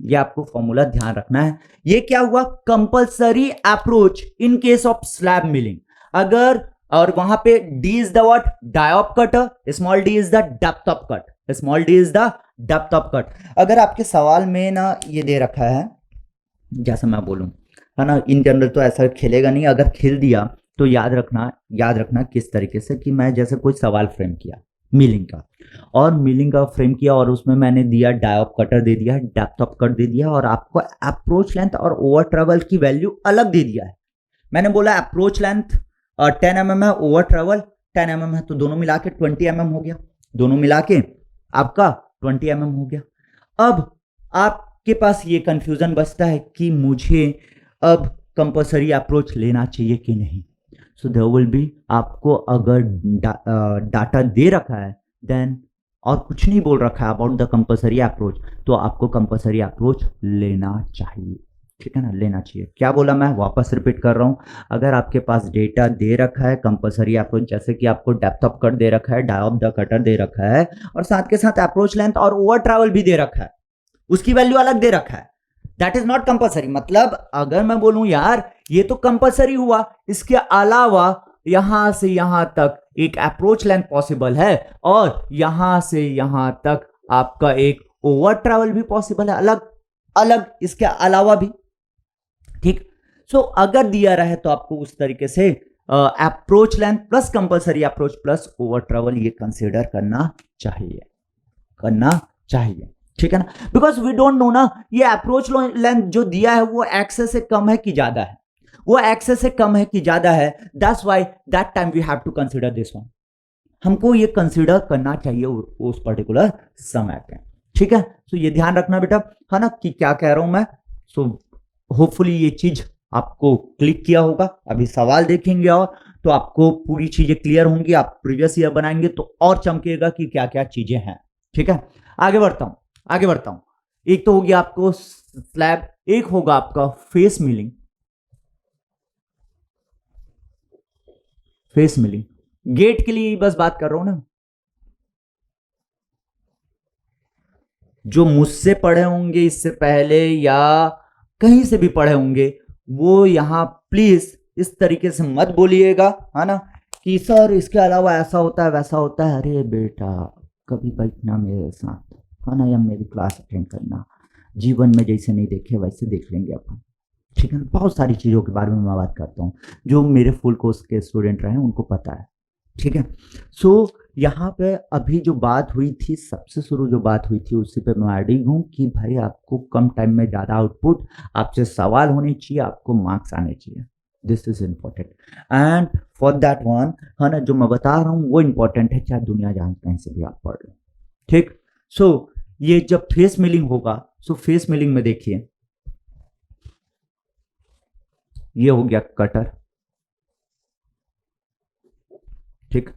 ये आपको फॉर्मूला ध्यान रखना है। ये क्या हुआ, compulsory approach in case of slab milling. अगर और वहां पे D is the what, dia of cutter, small d is the depth of cut, small d is the depth of cut. अगर आपके सवाल में ना ये दे रखा है, जैसा मैं बोलूं, है ना, इन जनरल तो ऐसा खेलेगा नहीं, अगर खेल दिया तो याद रखना किस तरीके से, कि मैं जैसे कोई सवाल फ्रेम किया मिलिंग का, और मिलिंग का फ्रेम किया और उसमें मैंने दिया डायोप कटर दे दिया, डेप्थ ऑफ कट दे दिया, और आपको अप्रोच लेंथ और ओवर ट्रेवल की वैल्यू अलग दे दिया है। मैंने बोला अप्रोच लेंथ 10 mm है, ओवर ट्रेवल 10 mm है, तो दोनों मिला के 20 mm हो गया, दोनों मिला के आपका 20 mm हो गया। अब आपके पास ये कंफ्यूजन बचता है कि मुझे अब कंपलसरी अप्रोच लेना चाहिए कि नहीं। सो देयर विल बी, आपको अगर डाटा दे रखा है देन, और कुछ नहीं बोल रखा है अबाउट द कंपलसरी अप्रोच, तो आपको कंपलसरी अप्रोच लेना चाहिए, ठीक है ना, लेना चाहिए। क्या बोला मैं, वापस रिपीट कर रहा हूं, अगर आपके पास डेटा दे रखा है कंपलसरी अप्रोच, जैसे कि आपको डेप्थ ऑफ कट दे रखा है, डायोप द कटर दे रखा है, और साथ के साथ अप्रोच लेंथ और ओवर ट्रैवल भी दे रखा है, उसकी वैल्यू अलग दे रखा है, दैट इज नॉट कंपलसरी। मतलब अगर मैं बोलूं यार ये तो कंपलसरी हुआ, इसके अलावा यहां से यहां तक एक अप्रोच लेंथ पॉसिबल है, और यहां से यहां तक आपका एक ओवर ट्रैवल भी पॉसिबल है, अलग अलग इसके अलावा भी, ठीक। सो अगर दिया रहे तो आपको उस तरीके से approach length plus compulsory approach plus over travel ये कंसीडर करना चाहिए, ठीक है ना, बिकॉज वी डोंट नो ना ये अप्रोच लेंथ जो दिया है वो एक्सेस से कम है कि ज्यादा है, वो एक्सेस से कम है कि ज्यादा है, that's why that time we have to consider this one. हमको ये कंसीडर करना चाहिए उस पर्टिकुलर समय पे, ठीक है। सो ये ध्यान रखना बेटा, है ना, कि क्या कह रहा हूं मैं। सो होपफुली ये चीज आपको क्लिक किया होगा। अभी सवाल देखेंगे और तो आपको पूरी चीजें क्लियर होंगी, आप प्रीवियस ईयर बनाएंगे तो और चमकेगा कि क्या क्या चीजें हैं, ठीक है। आगे बढ़ता हूं। एक तो हो गया आपको स्लैब, एक होगा आपका फेस मिलिंग। गेट के लिए बस बात कर रहा हूं ना, जो मुझसे पढ़े होंगे इससे पहले या कहीं से भी पढ़े होंगे, वो यहां प्लीज इस तरीके से मत बोलिएगा, है ना, कि सर इसके अलावा ऐसा होता है वैसा होता है। अरे बेटा कभी बैठना मेरे साथ, है ना, या मेरी क्लास अटेंड करना, जीवन में जैसे नहीं देखे वैसे देख लेंगे अपन, ठीक है ना। बहुत सारी चीज़ों के बारे में मैं बात करता हूँ, जो मेरे फुल कोर्स के स्टूडेंट रहे उनको पता है, ठीक है। सो यहाँ पे अभी जो बात हुई थी, सबसे शुरू जो बात हुई थी उसी पे मैं एडिंग हूँ कि भाई आपको कम टाइम में ज़्यादा आउटपुट, आपसे सवाल होने चाहिए, आपको मार्क्स आने चाहिए, this is important. And for that one, है ना, जो मैं बता रहा हूँ वो इम्पोर्टेंट है, चाहे दुनिया जहाँ कहीं से भी आप पढ़ लो, ठीक। सो ये जब फेस मिलिंग होगा, सो फेस मिलिंग में देखिए ये हो गया कटर, ठीक।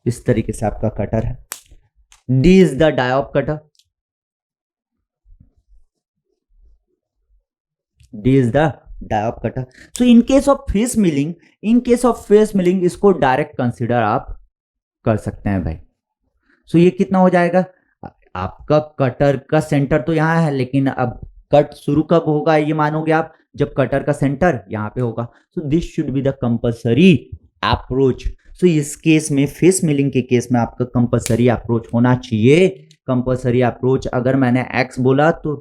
इस तरीके से आपका कटर है। D is the dia of cutter, D is the dia of cutter. So in case of face milling, in case of face milling इसको डायरेक्ट कंसिडर आप कर सकते हैं भाई। सो ये कितना हो जाएगा, आपका कटर का सेंटर तो यहां है, लेकिन अब कट शुरू कब होगा ये मानोगे आप, जब कटर का सेंटर यहां पे होगा। So this should be the compulsory approach. So इस केस में, फेस मिलिंग के केस में आपका कंपल्सरी अप्रोच होना चाहिए। कंपल्सरी अप्रोच अगर मैंने एक्स बोला तो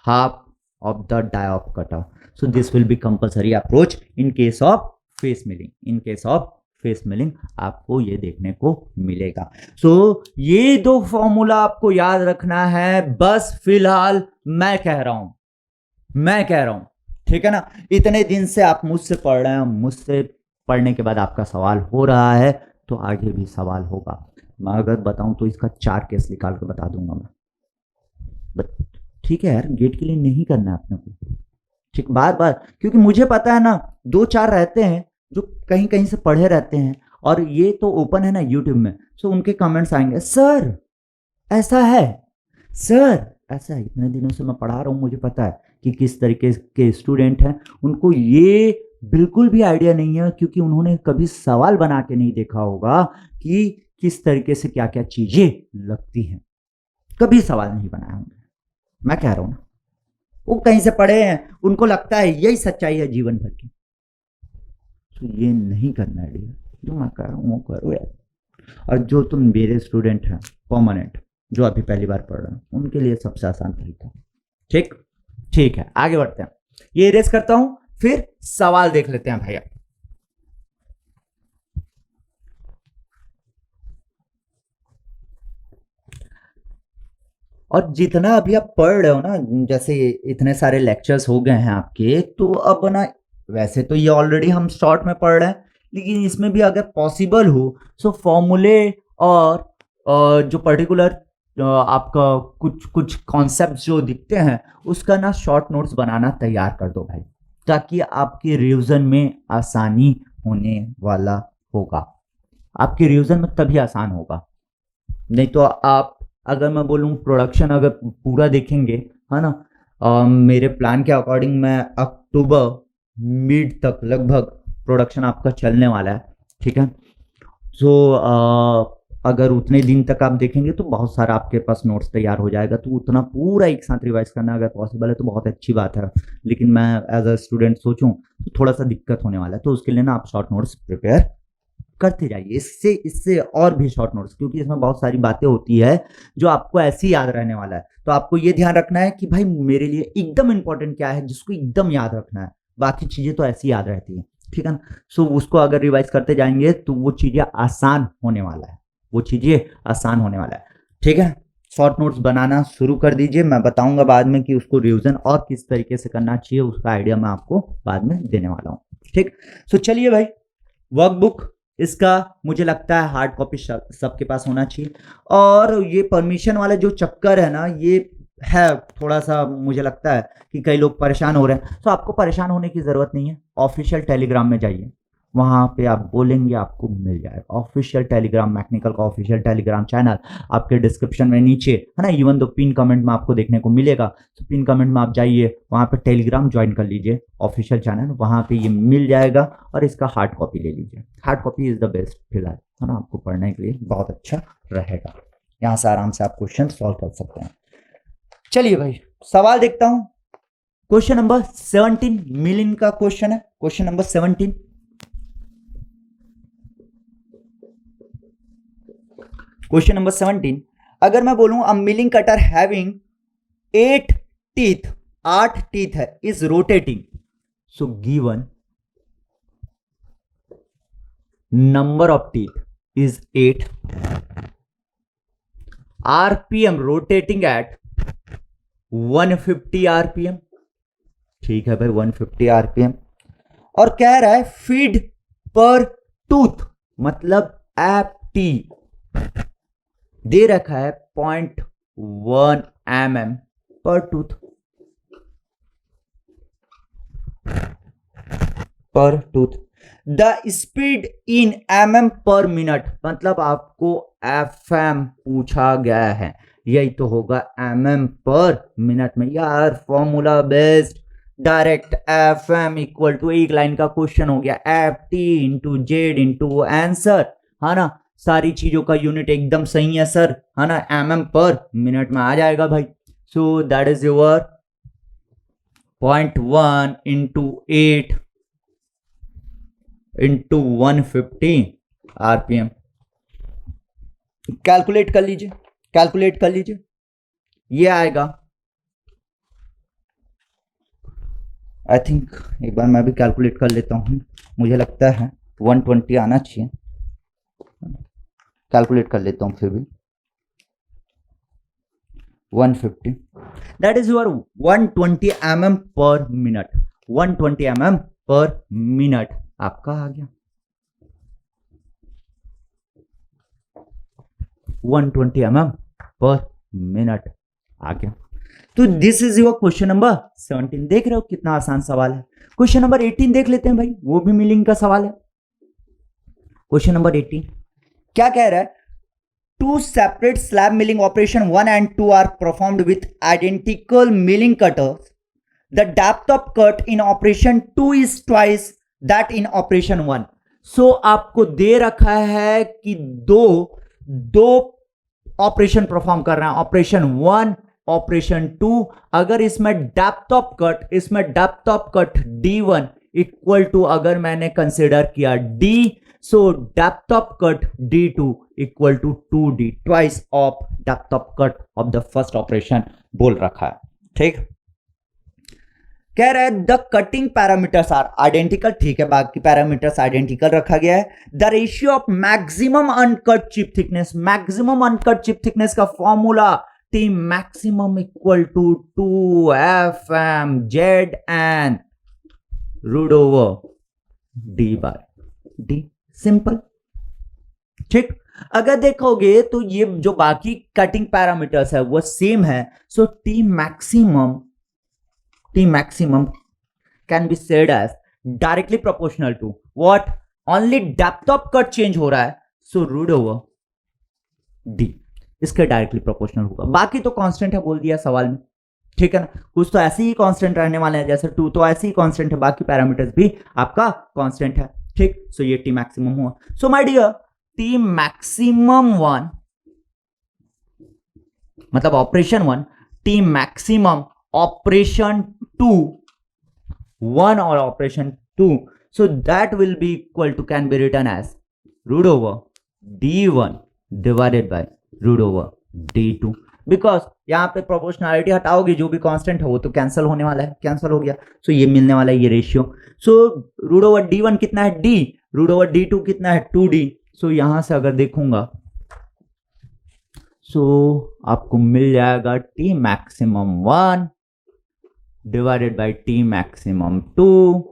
half of the dia of cutter. So this will be compulsory approach in case of face milling. In case of face milling आपको ये देखने को मिलेगा। सो ये दो फॉर्मूला आपको याद रखना है, बस फिलहाल मैं कह रहा हूं, ठीक है ना। इतने दिन से आप मुझसे पढ़ रहे हैं, मुझसे पढ़ने के बाद आपका सवाल हो रहा है, तो आगे भी सवाल होगा। मैं अगर बताऊं तो इसका 4 केस निकाल के बता दूंगा मैं। ठीक है यार, गेट के लिए नहीं करना है अपने को, ठीक, बार बार, क्योंकि मुझे पता है ना 2-4 रहते हैं जो कहीं कहीं से पढ़े रहते हैं, और ये तो ओपन है ना यूट्यूब में। सो उनके कमेंट्स आएंगे, सर ऐसा है, सर ऐसा है। इतने दिनों से मैं पढ़ा रहा हूँ, मुझे पता है कि किस तरीके के स्टूडेंट हैं, उनको ये बिल्कुल भी आइडिया नहीं है, क्योंकि उन्होंने कभी सवाल बना के नहीं देखा होगा कि किस तरीके से क्या क्या चीजें लगती हैं, कभी सवाल नहीं बनाया होंगे। मैं कह रहा हूं ना, वो कहीं से पढ़े हैं, उनको लगता है यही सच्चाई है जीवन भर की। तो ये नहीं करना है डियर, जो मैं कह रहा हूँ वो करो यार। और जो तुम मेरे स्टूडेंट हैं परमानेंट, जो अभी पहली बार पढ़ रहे हैं, उनके लिए सबसे आसान तरीका, ठीक, ठीक है। आगे बढ़ते हैं, ये इरेज करता हूं, फिर सवाल देख लेते हैं भैया। और जितना अभी आप पढ़ रहे हो ना, जैसे इतने सारे लेक्चर्स हो गए हैं आपके, तो अब ना, वैसे तो ये ऑलरेडी हम शॉर्ट में पढ़ रहे हैं, लेकिन इसमें भी अगर पॉसिबल हो सो फॉर्मूले और जो पर्टिकुलर आपका कुछ कुछ कॉन्सेप्ट जो दिखते हैं, उसका ना शॉर्ट नोट्स बनाना तैयार कर दो भाई, ताकि आपके रिवीजन में आसानी होने वाला होगा। आपके रिवीजन में तभी आसान होगा, नहीं तो आप, अगर मैं बोलूँ प्रोडक्शन अगर पूरा देखेंगे, है ना, मेरे प्लान के अकॉर्डिंग मैं अक्टूबर मिड तक लगभग प्रोडक्शन आपका चलने वाला है, ठीक है। सो अगर उतने दिन तक आप देखेंगे तो बहुत सारा आपके पास नोट्स तैयार हो जाएगा, तो उतना पूरा एक साथ रिवाइज करना अगर पॉसिबल है तो बहुत अच्छी बात है, लेकिन मैं एज अ स्टूडेंट सोचूं तो थोड़ा सा दिक्कत होने वाला है। तो उसके लिए ना आप शॉर्ट नोट्स प्रिपेयर करते जाइए, इससे इससे और भी शॉर्ट नोट्स, क्योंकि इसमें बहुत सारी बातें होती है जो आपको ऐसे ही याद रहने वाला है। तो आपको ये ध्यान रखना है कि भाई मेरे लिए एकदम इंपॉर्टेंट क्या है, जिसको एकदम याद रखना है, बाकी चीजें तो ऐसी याद रहती हैं, ठीक है ना। सो उसको अगर रिवाइज करते जाएंगे तो वो चीजें आसान होने वाला है, वो चीजें आसान होने वाला है, ठीक है। शॉर्ट नोट्स बनाना शुरू कर दीजिए, मैं बताऊंगा बाद में कि उसको रिवीजन और किस तरीके से करना चाहिए, उसका आइडिया मैं आपको बाद में देने वाला हूँ, ठीक। सो चलिए भाई, वर्कबुक इसका मुझे लगता है हार्ड कॉपी सबके पास होना चाहिए। और ये परमिशन वाला जो चक्कर है ना, ये है थोड़ा सा, मुझे लगता है कि कई लोग परेशान हो रहे हैं। तो आपको परेशान होने की ज़रूरत नहीं है, ऑफिशियल टेलीग्राम में जाइए, वहाँ पे आप बोलेंगे आपको मिल जाएगा। ऑफिशियल टेलीग्राम, मैकेनिकल का ऑफिशियल टेलीग्राम चैनल आपके डिस्क्रिप्शन में नीचे है ना, इवन दो पिन कमेंट में आपको देखने को मिलेगा। तो पिन कमेंट में आप जाइए, वहाँ पे टेलीग्राम ज्वाइन कर लीजिए, ऑफिशियल चैनल, वहाँ पे ये मिल जाएगा। और इसका हार्ड कॉपी ले लीजिए, hard copy is the best फिलहाल, है ना, आपको पढ़ने के लिए बहुत अच्छा रहेगा। यहाँ से आराम से आप क्वेश्चन सॉल्व कर सकते हैं। चलिए भाई, सवाल देखता हूँ। क्वेश्चन नंबर 17 मिलिन का क्वेश्चन है, क्वेश्चन नंबर 17। क्वेश्चन नंबर 17, अगर मैं बोलूं a milling cutter having 8 teeth, 8 teeth है, is rotating, so given number of teeth is 8, RPM rotating at 150 RPM, ठीक है भाई 150 आरपीएम, और कह रहा है फीड पर टूथ, मतलब एफटी दे रखा है 0.1 mm पर टूथ, पर tooth. The speed in mm per minute, मतलब आपको FM पूछा गया है, यही तो होगा mm पर मिनट में यार, formula based direct FM equal to, एक लाइन का क्वेश्चन हो गया, FT into Z into answer, है ना, सारी चीजों का यूनिट एकदम सही है सर, है ना, mm पर मिनट में आ जाएगा भाई। सो that is your 0.1 into 8 into 150 RPM। Calculate कर लीजिए, कैलकुलेट कर लीजिए, ये आएगा, आई थिंक एक बार मैं भी कैलकुलेट कर लेता हूँ, मुझे लगता है 120 आना चाहिए, कैलकुलेट कर लेता हूँ फिर भी। 150, that is your 120 mm per minute, 120 mm per minute आपका आ गया, 120 mm पर मिनट आ गया। तो this is your question number 17। देख रहे हो कितना आसान सवाल है। क्वेश्चन नंबर 18 देख लेते हैं भाई, वो भी मिलिंग का सवाल है। क्वेश्चन नंबर 18 क्या कह रहा है, two separate slab milling operation 1 and 2 are performed with identical milling cutters, the depth of cut in operation 2 is twice that in operation 1। सो आपको दे रखा है कि दो ऑपरेशन परफॉर्म कर रहे हैं, ऑपरेशन 1 ऑपरेशन 2, अगर इसमें depth of cut D1 equal to, अगर मैंने कंसिडर किया D, so depth of cut D2 equal to 2D, twice of depth of cut of the first operation बोल रखा है। ठीक, कह रहा है the cutting parameters are identical, ठीक है, बाकी पैरामीटर्स आइडेंटिकल रखा गया है। The ratio of maximum uncut chip thickness, maximum uncut chip thickness का formula T maximum equal to 2FM ZN root over D by D, simple. ठीक, अगर देखोगे तो ये जो बाकी कटिंग पैरामीटर्स है वो सेम है, सो T maximum can be said as directly proportional to what, only depth of cut change हो रहा है, so root over D इसके डायरेक्टली प्रोपोर्शनल होगा। बाकी तो कांस्टेंट है बोल दिया सवाल में, ठीक है ना, कुछ तो ऐसे ही कांस्टेंट रहने वाले हैं, जैसे 2 तो ऐसे ही कांस्टेंट है, बाकी पैरामीटर्स भी आपका कांस्टेंट है। ठीक, सो ये T मैक्सिमम हुआ। So my dear, T maximum 1 मतलब ऑपरेशन 1, T मैक्सिमम ऑपरेशन 2 1 और operation 2, so that will be equal to, can be written as root over D1 divided by root over D2, because यहां पे proportionality हटाओगे, जो भी constant है वो तो cancel होने वाला है, कैंसिल हो गया, सो ये मिलने वाला है ये ratio. So root over D1 कितना है D, रूट ओवर D2 कितना है 2D। सो यहां से अगर देखूंगा सो आपको मिल जाएगा T maximum 1 divided by T maximum 2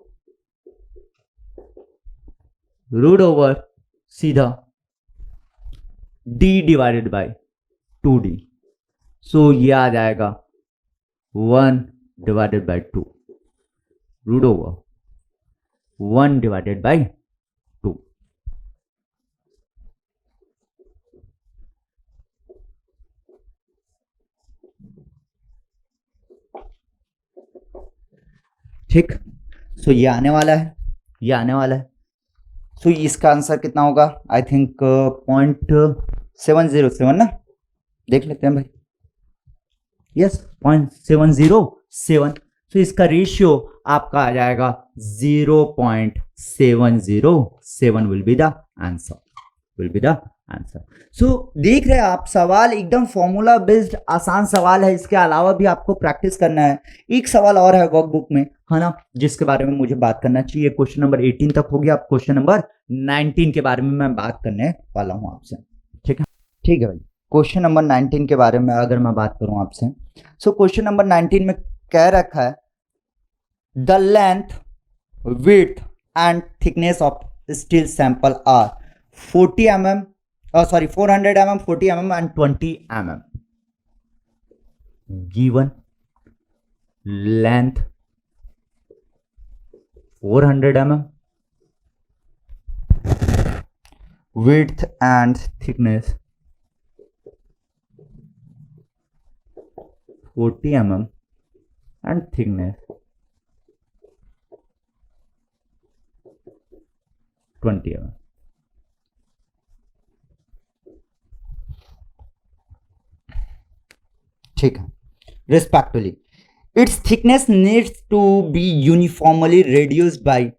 root over सीधा D divided by 2D। So ये आ जाएगा 1 divided by 2 root over 1 divided by 2। ठीक, सो ये आने वाला है, ये आने वाला है। सो इसका आंसर कितना होगा, आई थिंक 0.707 ना, देख लेते हैं भाई, यस 0.707। सो इसका रेशियो आपका आ जाएगा 0.707 will be the answer, will be the answer. सो देख रहे हैं आप, सवाल एकदम फॉर्मूला बेस्ड आसान सवाल है, इसके अलावा भी आपको प्रैक्टिस करना है। एक सवाल और है वर्कबुक में, है ना, जिसके बारे में मुझे बात करना चाहिए। क्वेश्चन नंबर 18 तक हो गया, अब क्वेश्चन नंबर 19 के बारे में मैं बात करने वाला हूं आपसे। ठीक है, ठीक है भाई, क्वेश्चन नंबर 19 के बारे में अगर मैं बात करूं आपसे, सो क्वेश्चन नंबर 19 में कह रखा है the length width and thickness of steel sample are 400 mm, 40 mm and 20 mm. Given length 400 mm, width and thickness 40 mm and thickness 20 mm. ठीक है. Respectively, its thickness needs to be uniformly reduced by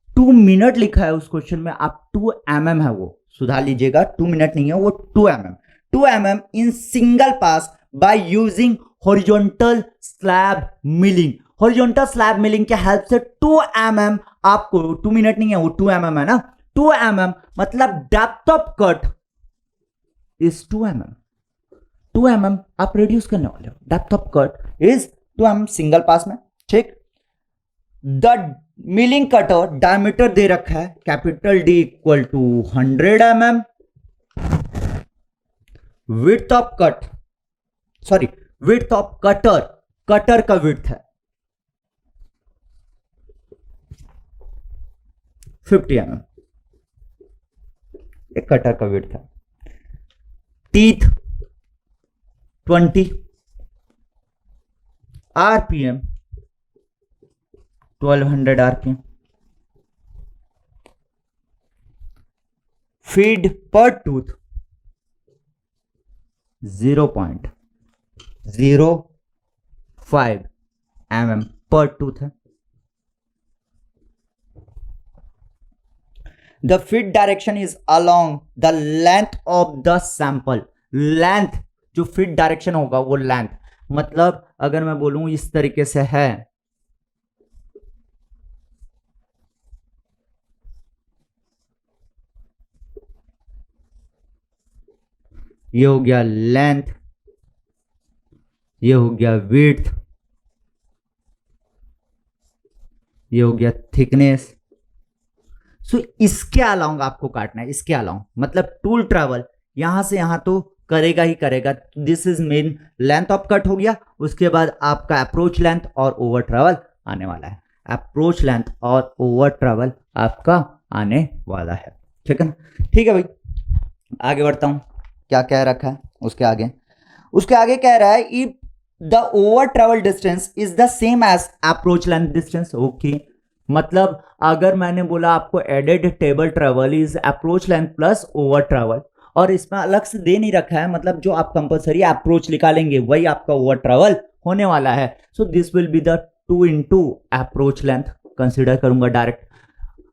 2 minute लिखा है उस question में. आप 2 mm है, वो सुधार लीजिएगा. 2 मिनट नहीं है, वो 2 mm. 2 mm in single pass by using horizontal slab milling. horizontal slab milling के हेल्प से 2 mm आपको, 2 मिनट नहीं है, वो 2 mm है ना. 2 mm मतलब depth of cut is 2 mm. 2 mm आप रिड्यूस करने वाले हो. Depth of cut is 2 mm single pass में. ठीक. द मिलिंग कटर डायमीटर दे रखा है capital D equal to 100 mm. Width of cut, sorry width of cutter, cutter का विड्थ है 50 mm. एक कटर का विड्थ है. Teeth 20, RPM 1200 RPM. Feed per tooth 0.05 mm per tooth है. The feed direction is along the length of the sample. Length जो feed direction होगा वो length, मतलब अगर मैं बोलूं इस तरीके से है, ये हो गया लेंथ, ये हो गया विड्थ, ये हो गया थिकनेस. सो इसके अलाउंग आपको काटना है, इसके अलाउंग मतलब टूल ट्रेवल यहां से यहां तो करेगा ही करेगा. This is main length of cut हो गया. उसके बाद आपका अप्रोच लेंथ और ओवर ट्रेवल आने वाला है. अप्रोच लेंथ और ओवर ट्रेवल आपका आने वाला है. ठीक है ना. ठीक है भाई, आगे बढ़ता हूं. क्या कह रखा है उसके आगे? उसके आगे कह रहा है if the over travel distance is the same as approach length distance. Okay, मतलब अगर मैंने बोला आपको added table travel is approach length plus over travel, और इसमें अलग से दे नहीं रखा है, मतलब जो आप कंपलसरी अप्रोच निकालेंगे वही आपका ओवर ट्रेवल होने वाला है. So this will be the 2 into approach length consider करूंगा डायरेक्ट.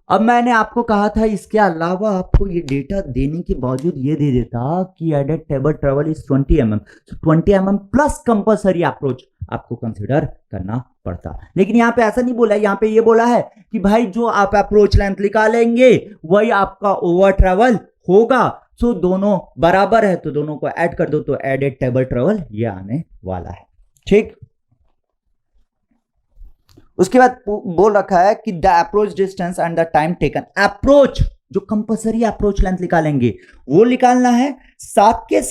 अब मैंने आपको कहा था इसके अलावा आपको ये डेटा देने के बावजूद ये दे देता कि added table travel is 20 mm. So 20 mm plus compulsory approach आपको कंसिडर करना पड़ता. लेकिन यहाँ पे ऐसा नहीं बोला है, यहाँ पे ये बोला है कि भाई जो आप अप्रोच लेंथ निकालेंगे वही आपका ओवर ट्रेवल होगा. सो दोनों बराबर है तो दोनों को ऐड कर दो तो एडेड टेबल ट्रेवल ये आने वाला है. ठीक. उसके बाद बोल रखा है कि the approach distance and the time taken. Approach जो कंपलसरी अप्रोच लेंथ निकालेंगे वो निकालना है, साथ के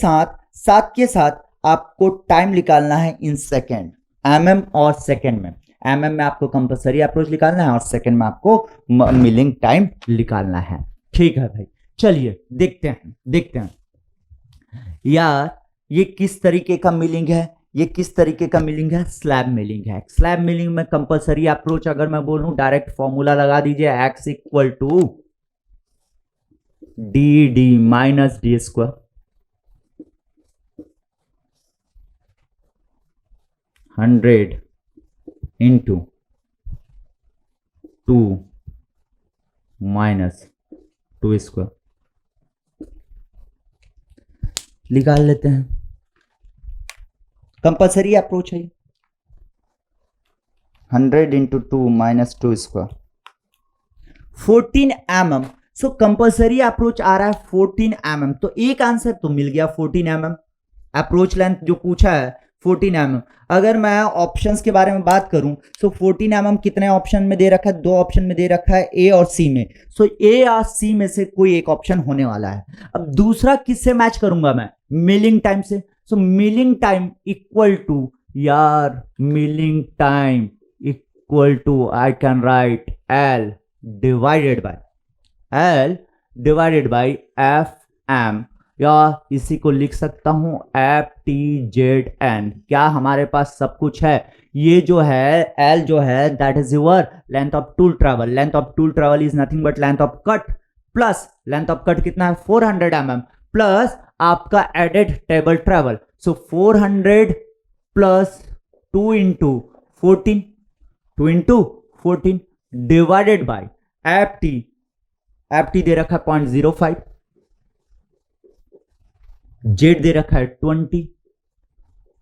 साथ आपको टाइम निकालना है इन सेकेंड, mm और सेकेंड में. mm में आपको कंपलसरी अप्रोच निकालना है और सेकेंड में आपको मिलिंग टाइम निकालना है. ठीक है भाई, चलिए देखते हैं यार ये किस तरीके का मिलिंग है. ये किस तरीके का मिलिंग है? स्लैब मिलिंग है. स्लैब मिलिंग में कंपलसरी अप्रोच अगर मैं बोलूं डायरेक्ट फॉर्मूला लगा दीजिए, x equal to D D minus D square 100 into 2 minus 2 square. निकाल लेते हैं. कंपलसरी अप्रोच है 100 into 2 minus 2 square 14 mm. So compulsory approach आ रहा है 14 mm. तो एक आंसर तो मिल गया 14 mm. अप्रोच लेंथ जो पूछा है 14 mm. अगर मैं ऑप्शंस के बारे में बात करूं तो 14 mm कितने ऑप्शन में दे रखा है? 2 ऑप्शन में दे रखा है, ए और सी में. सो ए और सी में से कोई एक ऑप्शन होने वाला है. अब दूसरा किससे मैच करूंगा मैं? मिलिंग टाइम से. So milling time equal to, यार milling time equal to I can write L divided by L divided by F M, या इसी को लिख सकता हूं एफ टी जेड एन। क्या हमारे पास सब कुछ है? ये जो है एल जो है that is your length of tool travel. Length of tool travel is nothing but length of cut plus length of cut कितना है 400 mm प्लस आपका added table travel. So 400 plus 2 into 14, 2 into 14 divided by F T दे रखा है 0.05, Z दे रखा है 20,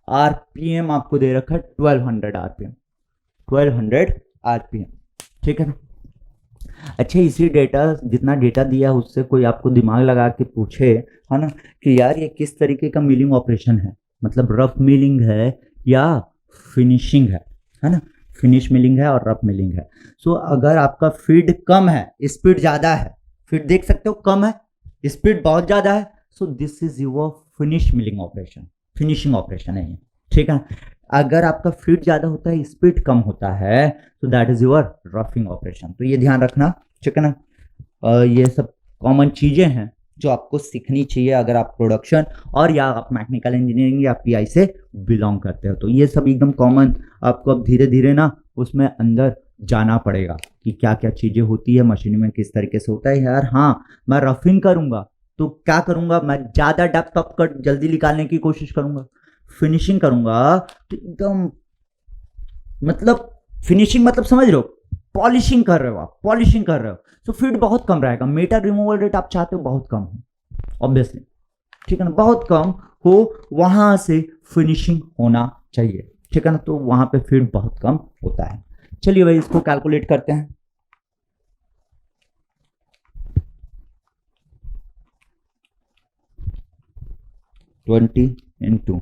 RPM आपको दे रखा है 1200 आरपीएम, 1200 आरपीएम। ठीक है ना? अच्छा, इसी डेटा जितना डेटा दिया उससे कोई आपको दिमाग लगा के पूछे, है ना, कि यार ये किस तरीके का मिलिंग ऑपरेशन है, मतलब रफ मिलिंग है या फिनिशिंग है ना? फिनिश मिलिंग है और रफ मिलिंग है। सो अगर आपका फीड कम है, स्पीड ज्यादा है, फीड देख सकते हो कम है, स्पीड बहुत ज्यादा है, so this is your finish milling operation, finishing operation है ये। ठीक है? अगर आपका फीड ज्यादा होता है, स्पीड कम होता है, तो that is your roughing operation. तो ये ध्यान रखना। ठीक है ना? ये सब कॉमन चीजें हैं जो आपको सीखनी चाहिए अगर आप प्रोडक्शन और या आप मैकेनिकल इंजीनियरिंग या पीआई से बिलोंग करते हो। तो ये सब एकदम कॉमन, आपको अब धीरे धीरे ना उसमें अंदर जाना पड़ेगा कि क्या क्या चीजें होती है मशीनिंग में, किस तरीके से होता है। यार हाँ, मैं रफिंग करूंगा तो क्या करूंगा, मैं ज्यादा डेप्थ ऑफ कट जल्दी निकालने की कोशिश करूंगा। फिनिशिंग करूंगा तो एकदम, मतलब फिनिशिंग मतलब समझ रहे हो, पॉलिशिंग कर रहे हो आप, पॉलिशिंग कर रहे हो, तो फीड बहुत कम रहेगा। मेटल रिमूवल रेट आप चाहते हो बहुत कम हो, ऑब्वियसली। ठीक है ना? बहुत कम हो, वहां से फिनिशिंग होना चाहिए। ठीक है ना? तो वहां पे फीड बहुत कम होता है। चलिए भाई इसको कैलकुलेट करते हैं। Twenty into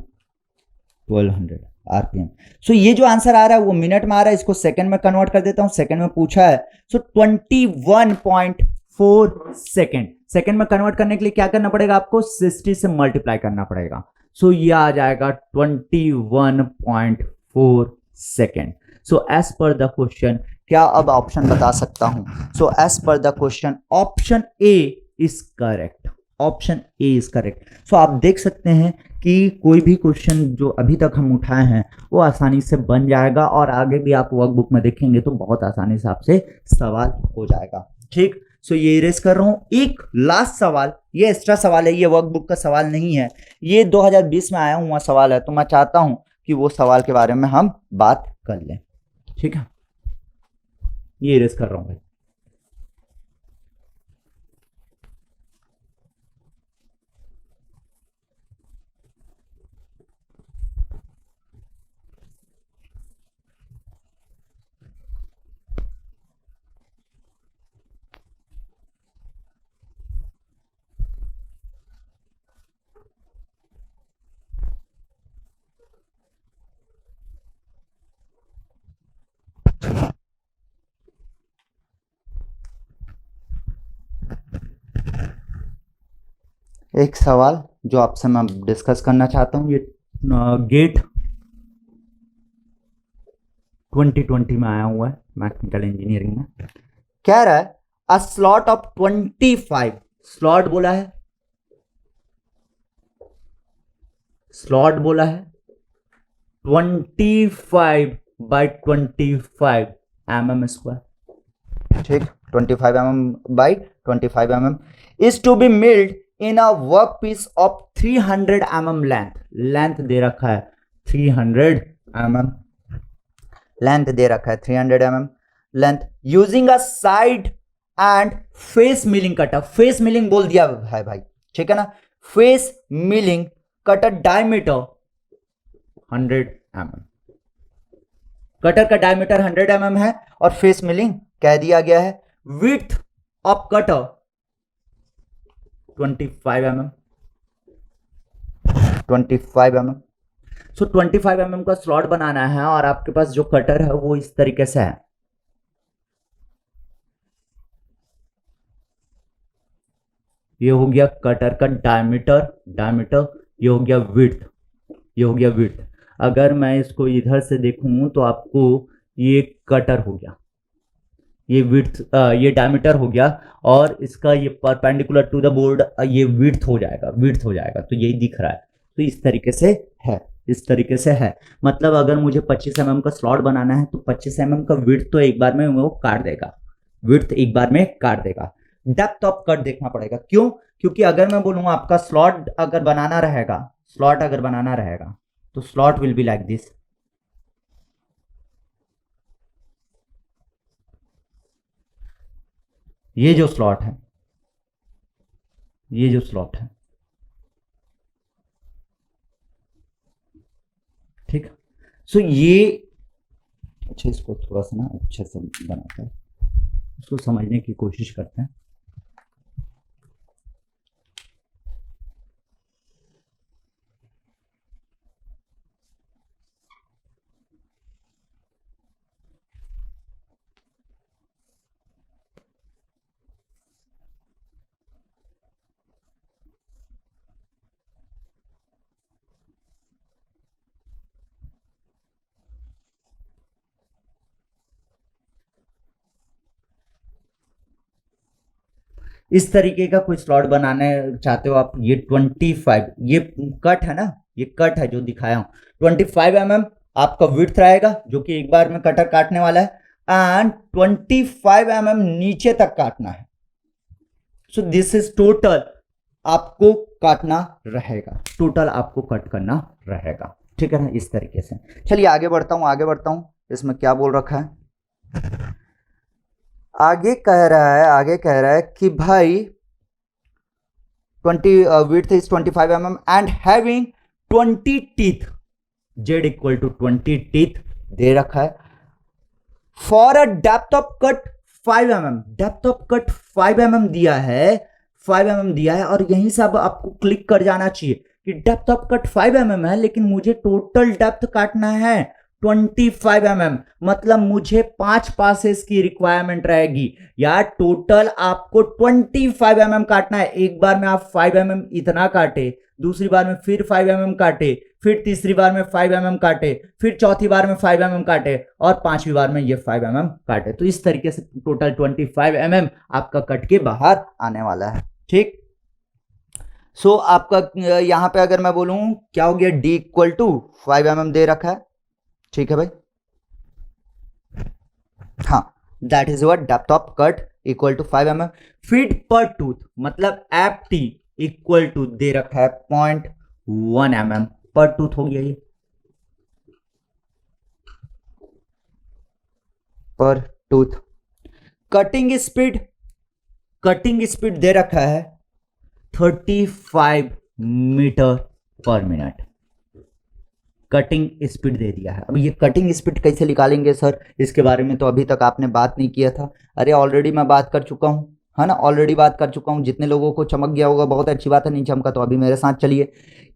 1200 RPM. सो ये जो आंसर आ रहा है वो मिनट में आ रहा है, इसको सेकंड में कन्वर्ट कर देता हूं। सेकंड में पूछा है, सो 21.4 सेकंड। सेकंड में कन्वर्ट करने के लिए क्या करना पड़ेगा आपको? 60 से मल्टीप्लाई करना पड़ेगा। सो ये आ जाएगा 21.4 second. So as per the question, क्या अब ऑप्शन बता सकता हूं? So as per the question option A is correct, option A is correct. So आप देख सकते हैं कि कोई भी क्वेश्चन जो अभी तक हम उठाए हैं वो आसानी से बन जाएगा, और आगे भी आप वर्कबुक में देखेंगे तो बहुत आसानी से आपसे सवाल हो जाएगा। ठीक? सो ये इरेज कर रहा हूं। एक लास्ट सवाल, ये एक्स्ट्रा सवाल है, ये वर्कबुक का सवाल नहीं है, ये 2020 में आया हुआ सवाल है, तो मैं चाहता हूं कि वो सवाल के बारे में हम बात कर लें। ठीक है? ये इरेज कर रहा हूं भाई। एक सवाल जो आपसे मैं डिस्कस करना चाहता हूं, ये गेट 2020 में आया हुआ है मैकेनिकल इंजीनियरिंग में। कह रहा है अ स्लॉट ऑफ 25, स्लॉट बोला है, स्लॉट बोला है 25/25 mm स्क्वायर। ठीक? 25 mm by 25 mm is to be milled in a workpiece of 300 mm length। Length दे रखा है 300 mm, लेंथ दे रखा है 300 mm length, using a side and face milling cutter. Face milling बोल दिया है भाई। ठीक है ना? Face milling cutter diameter 100 mm, cutter का डायमीटर 100 mm है और फेस मिलिंग कह दिया गया है। Width of cutter 25 mm, 25 mm। So 25 mm का स्लॉट बनाना है और आपके पास जो कटर है वो इस तरीके से है। ये हो गया कटर का डायमीटर, डायमीटर, ये हो गया विड्थ, ये हो गया विड्थ। अगर मैं इसको इधर से देखूं तो आपको ये कटर हो गया, ये विड्थ, ये डायमीटर हो गया, और इसका ये परपेंडिकुलर टू द बोर्ड ये विड्थ हो जाएगा, विड्थ हो जाएगा। तो यही दिख रहा है। तो इस तरीके से है, इस तरीके से है। मतलब अगर मुझे 25 mm का स्लॉट बनाना है तो 25 mm का विड्थ तो एक बार में वो काट देगा, विड्थ एक बार में काट देगा। डेप्थ ऑफ कट देखना पड़ेगा। क्यों? क्योंकि अगर मैं बोलूंगा आपका स्लॉट अगर बनाना रहेगा, स्लॉट अगर बनाना रहेगा तो slot will be like this. ये जो स्लॉट है, ये जो स्लॉट है, ठीक। सो ये, अच्छा इसको थोड़ा सा ना अच्छे से बनाते हैं, इसको समझने की कोशिश करते हैं। इस तरीके का कोई स्लॉट बनाने चाहते हो आप, ये 25, ये कट है ना, ये कट है जो दिखाया हूं, 25 mm आपका विड्थ रहेगा, जो कि एक बार में कटर काटने वाला है, एंड 25 mm नीचे तक काटना है। सो दिस इज टोटल आपको काटना रहेगा, टोटल आपको कट करना रहेगा, ठीक है ना, इस तरीके से। चलिए आगे बढ़ता हूं, आगे बढ़ता हूं। इसमें क्या बोल रखा है, आगे कह रहा है, आगे कह रहा है कि भाई 20 width is 25 mm and having 20 teeth, z equal to 20 teeth दे रखा है। For a depth of cut 5 mm, depth of cut 5 mm दिया है, 5 mm दिया है, और यहीं से अब आपको क्लिक कर जाना चाहिए कि डेप्थ ऑफ कट 5 mm है, लेकिन मुझे टोटल डेप्थ काटना है 25 mm, मतलब मुझे 5 पासेस की रिक्वायरमेंट रहेगी यार। टोटल आपको 25 mm काटना है। एक बार में आप 5 mm इतना काटे, दूसरी बार में फिर 5 mm काटे, फिर तीसरी बार में 5 mm काटे, फिर चौथी बार में 5 mm काटे, और पांचवी बार में ये 5 mm काटे। तो इस तरीके से टोटल 25 mm आपका कट के बाहर आने वाला है, ठीक। सो आपका यहां पे अगर मैं बोलूं क्या हो गया, d इक्वल टू 5 mm दे रखा है, ठीक है भाई। हाँ, that is your depth of cut equal to 5 mm। Feed per tooth मतलब एफ टी इक्वल टू दे रखा है 0.1 mm पर टूथ हो गया ये, per tooth. Cutting speed, cutting speed दे रखा है 35 मीटर पर मिनट, कटिंग स्पीड दे दिया है। अब ये कटिंग स्पीड कैसे निकालेंगे सर, इसके बारे में तो अभी तक आपने बात नहीं किया था। अरे ऑलरेडी मैं बात कर चुका हूँ, है ना, ऑलरेडी बात कर चुका हूँ। जितने लोगों को चमक गया होगा बहुत अच्छी बात है, नहीं चमका तो अभी मेरे साथ चलिए।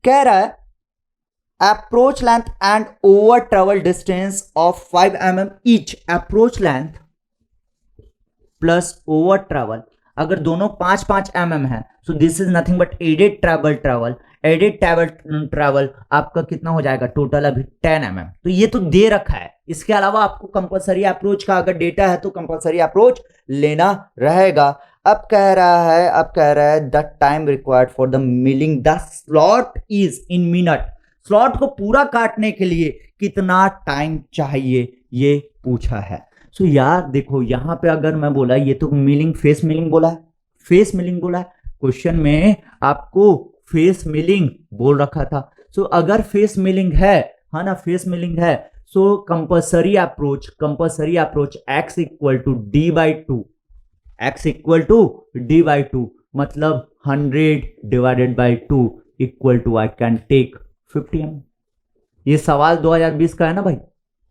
कह रहा है approach length and over travel distance of 5 mm each, approach length plus over travel, अगर दोनों 5-5 mm है, so this is nothing but added travel, added travel आपका कितना हो जाएगा टोटल अभी 10 mm। तो ये तो दे रखा है, इसके अलावा आपको कंपलसरी अप्रोच का अगर डेटा है तो कंपलसरी अप्रोच लेना रहेगा। अब कह रहा है the time required for the milling the slot is in minute, slot को पूरा काटने के लिए कितना टाइम चाहिए ये पूछा है। सो यार देखो यहां पे अगर मैं बोला, ये तो मिलिंग, फेस मिलिंग बोला है, फेस मिलिंग बोला है क्वेश्चन में, आपको फेस मिलिंग बोल रखा था। सो अगर फेस मिलिंग है ना, फेस मिलिंग है, so compulsory approach x equal to D by two, x equal to D by two, मतलब 100 divided by 2 equal to I can take 50 mm। ये सवाल 2020 का है ना भाई,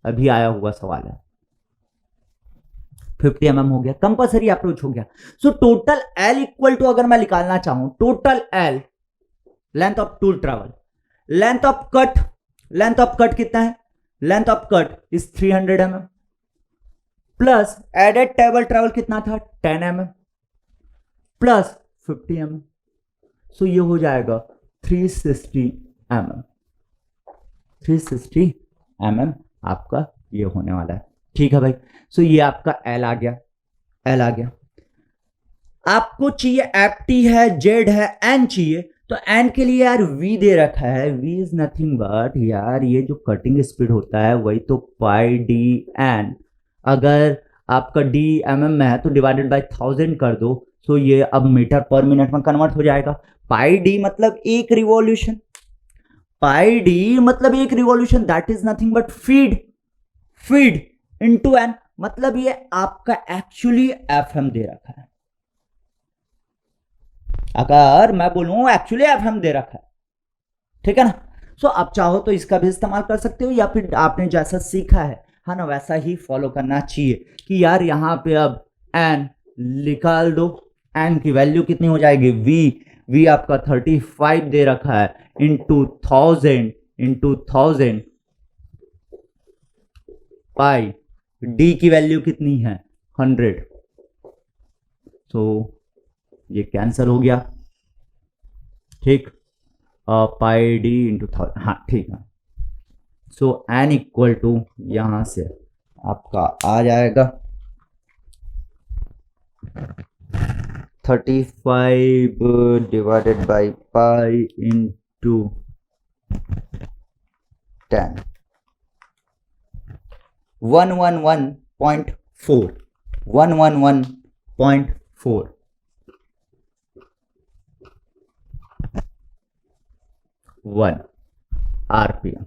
अभी आया हुआ सवाल है। 50 mm हो गया, कंपलसरी अप्रोच हो गया। So total L equal to अगर मैं निकालना चाहूं, total L length of tool travel, length of cut कितना है, length of cut is 300 mm plus added table travel कितना था 10 mm प्लस 50 mm, सो ये हो जाएगा 360 mm, 360 mm आपका ये होने वाला है, ठीक है भाई। सो ये आपका L आ गया, एल आ गया। आपको चाहिए एप्टी है, जेड है, एन चाहिए, तो एन के लिए यार वी दे रखा है। वी इज नथिंग बट यार ये जो कटिंग स्पीड होता है वही तो पाई डी एन। अगर आपका डी mm में है तो डिवाइडेड बाय 1000 कर दो, तो ये अब मीटर पर मिनट में कन्वर्ट हो जाएगा। पाई डी मतलब एक रिवॉल्यूशन, पाई डी मतलब एक revolution, that is nothing but feed, feed into N, मतलब ये आपका एक्चुअली एफएम दे रखा है। अगर मैं बोलूं एक्चुअली एफएम दे रखा है, ठीक है ना। सो आप चाहो तो इसका भी इस्तेमाल कर सकते हो, या फिर आपने जैसा सीखा है ना, वैसा ही फॉलो करना चाहिए कि यार यहां पे अब एन निकाल दो, एन की वैल्यू कितनी हो जाएगी, वी आपका 35 दे रखा है, इंटू 1000 पाई, डी की वैल्यू कितनी है 100, तो ये कैंसिल हो गया, ठीक। पाई डी इंटू 1000, हाँ ठीक है। सो एन इक्वल टू यहां से आपका आ जाएगा 35 divided by pi into 10, 111.4, 111.4 1 RPM.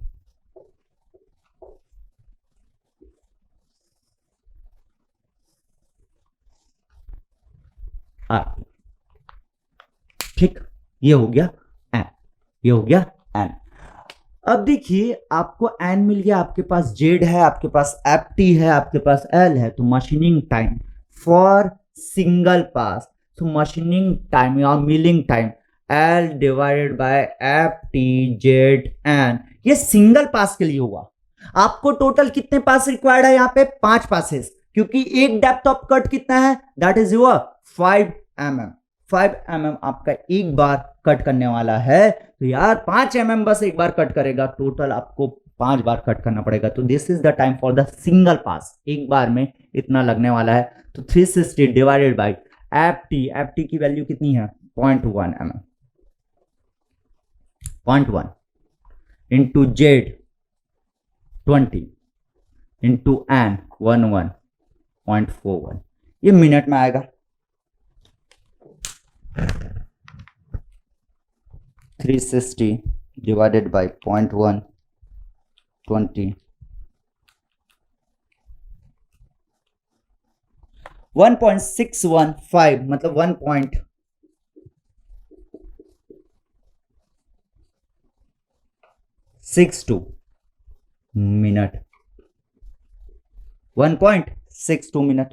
ठीक, ये हो गया एन, ये हो गया एन। अब देखिए आपको एन मिल गया, आपके पास जेड है, आपके पास एफ टी है, आपके पास एल है, तो machining time for single pass, तो मशीनिंग टाइम या milling time L divided by F T Z N, ये सिंगल पास के लिए हुआ। आपको टोटल कितने पास रिक्वायर्ड है यहाँ पे, 5 पासेस, क्योंकि एक डेप्थ ऑफ कट कितना है, that is your 5 mm, 5 mm आपका एक बार कट करने वाला है, तो यार 5 mm बस एक बार कट करेगा, टोटल आपको 5 बार कट करना पड़ेगा। तो this is the time for the single pass, एक बार में इतना लगने वाला है। तो 360 डिवाइडेड बाई एफ टी की वैल्यू कितनी है 0.1 mm, 0.1 into Z 20 into N 11.41, ये मिनट में आएगा। 360 डिवाइडेड बाई 0.1 20, 1.615 मतलब 1.62 मिनट, 1.62 मिनट।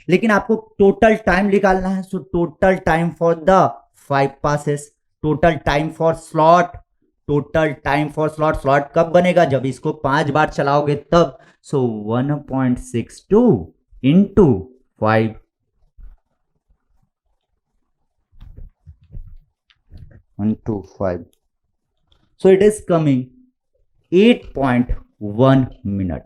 लेकिन आपको टोटल टाइम निकालना है, so total time for the 5 passes, total time for slot, total time for slot, slot कब बनेगा जब इसको 5 बार चलाओगे तब। सो 1.62 into 5, 125, so it is coming 8.1 minute.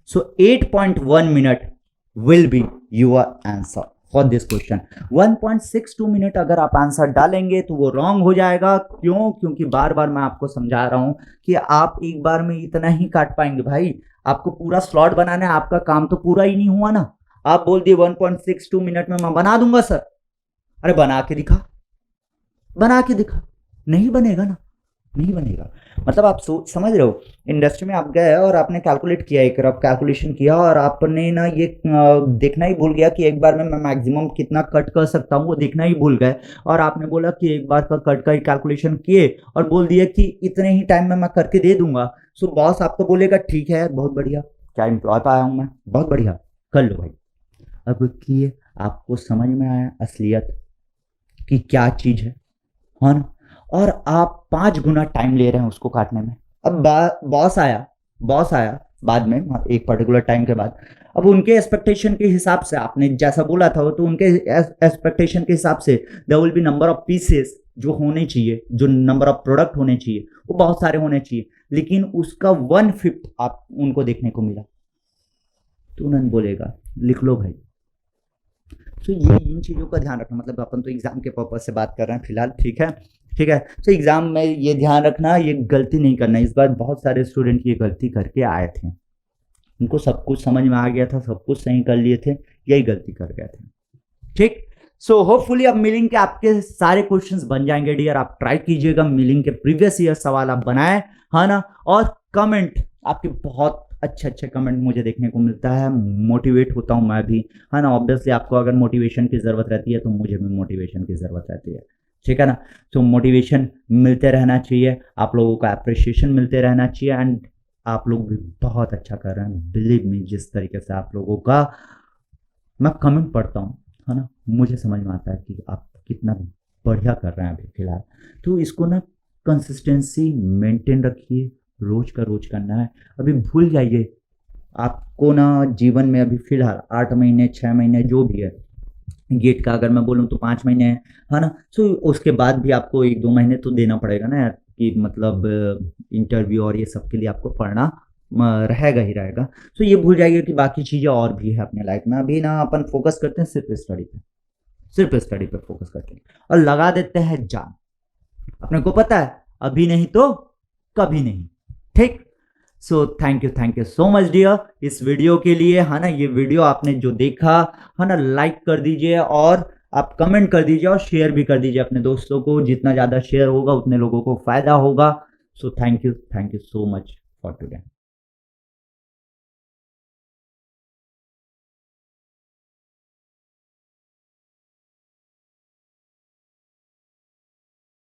So 8.1 minute will be your answer for this question. 1.62 minute अगर आप answer डालेंगे तो वो रॉन्ग हो जाएगा। क्यों? क्योंकि बार बार मैं आपको समझा रहा हूं कि आप एक बार में इतना ही काट पाएंगे भाई, आपको पूरा स्लॉट बनाना है, आपका काम तो पूरा ही नहीं हुआ ना। आप बोल दिए 1.62 मिनट में मैं बना दूंगा सर, अरे बना के दिखा, बना के दिखा, नहीं बनेगा ना, नहीं बनेगा। मतलब आप समझ रहे हो, इंडस्ट्री में आप गए और आपने कैलकुलेट किया, एक रफ कैलकुलेशन किया और आपने ना ये देखना ही भूल गया कि एक बार में मैं मैक्सिमम कितना कट कर सकता हूँ, वो देखना ही भूल गए, और आपने बोला कि एक बार का कट का कैलकुलेशन किए और बोल दिया कि इतने ही टाइम में मैं करके दे दूंगा। सो बॉस आपको बोलेगा ठीक है बहुत बढ़िया, क्या एम्प्लॉय पाया हूँ मैं, बहुत बढ़िया, कर लो भाई। अब किए आपको समझ में आया असलियत कि क्या चीज है ना, और आप 5 गुना टाइम ले रहे हैं उसको काटने में। अब बॉस आया बाद में एक पर्टिकुलर टाइम के बाद, अब उनके एक्सपेक्टेशन के हिसाब से आपने जैसा बोला था तो उनके एक्सपेक्टेशन के हिसाब से there will be number of pieces जो होने चाहिए, जो नंबर ऑफ प्रोडक्ट होने चाहिए वो बहुत सारे होने चाहिए, लेकिन उसका 1/5 आप उनको देखने को मिला, तो उन्होंने बोलेगा लिख लो भाई सो ये इन चीज़ों का ध्यान रखना, मतलब अपन तो एग्जाम के पर्पज से बात कर रहे हैं फिलहाल, ठीक है, ठीक है। तो एग्जाम में ये ध्यान रखना, ये गलती नहीं करना। इस बार बहुत सारे स्टूडेंट ये गलती करके आए थे, उनको सब कुछ समझ में आ गया था, सब कुछ सही कर लिए थे, यही गलती कर गए थे, ठीक। सो होपफुली अब मिलिंग के आपके सारे क्वेश्चंस बन जाएंगे डियर। आप ट्राई कीजिएगा, मिलिंग के प्रीवियस ईयर सवाल आप बनाए, है ना। और कमेंट आपके बहुत अच्छे अच्छे कमेंट मुझे देखने को मिलता है, मोटिवेट होता हूं मैं भी, है ना। ऑब्वियसली आपको अगर मोटिवेशन की जरूरत रहती है तो मुझे भी मोटिवेशन की जरूरत रहती है, ठीक है ना। तो मोटिवेशन मिलते रहना चाहिए, आप लोगों का अप्रिशिएशन मिलते रहना चाहिए। एंड आप लोग भी बहुत अच्छा कर रहे हैं, बिलीव मी, जिस तरीके से आप लोगों का मैं कमेंट पढ़ता हूँ, है ना, मुझे समझ में आता है कि आप कितना बढ़िया कर रहे हैं अभी फिलहाल। तो इसको ना कंसिस्टेंसी मेंटेन रखिए, रोज का रोज करना है। अभी भूल जाइए, आपको ना जीवन में अभी फिलहाल 8 महीने 6 महीने जो भी है, गेट का अगर मैं बोलूँ तो 5 महीने है ना। सो उसके बाद भी आपको 1-2 महीने तो देना पड़ेगा ना यार, कि मतलब इंटरव्यू और ये सब के लिए आपको पढ़ना रहेगा ही रहेगा। सो ये भूल जाइए कि बाकी चीज़ें और भी है अपने लाइफ में। अभी ना अपन फोकस करते हैं सिर्फ स्टडी पे, सिर्फ स्टडी पे फोकस करते हैं और लगा देते हैं जान। अपने को पता है अभी नहीं तो कभी नहीं, ठीक। So thank you so much dear इस वीडियो के लिए, है ना। ये वीडियो आपने जो देखा, है ना, लाइक कर दीजिए और आप कमेंट कर दीजिए और शेयर भी कर दीजिए अपने दोस्तों को। जितना ज़्यादा शेयर होगा उतने लोगों को फायदा होगा। सो thank you so much for today.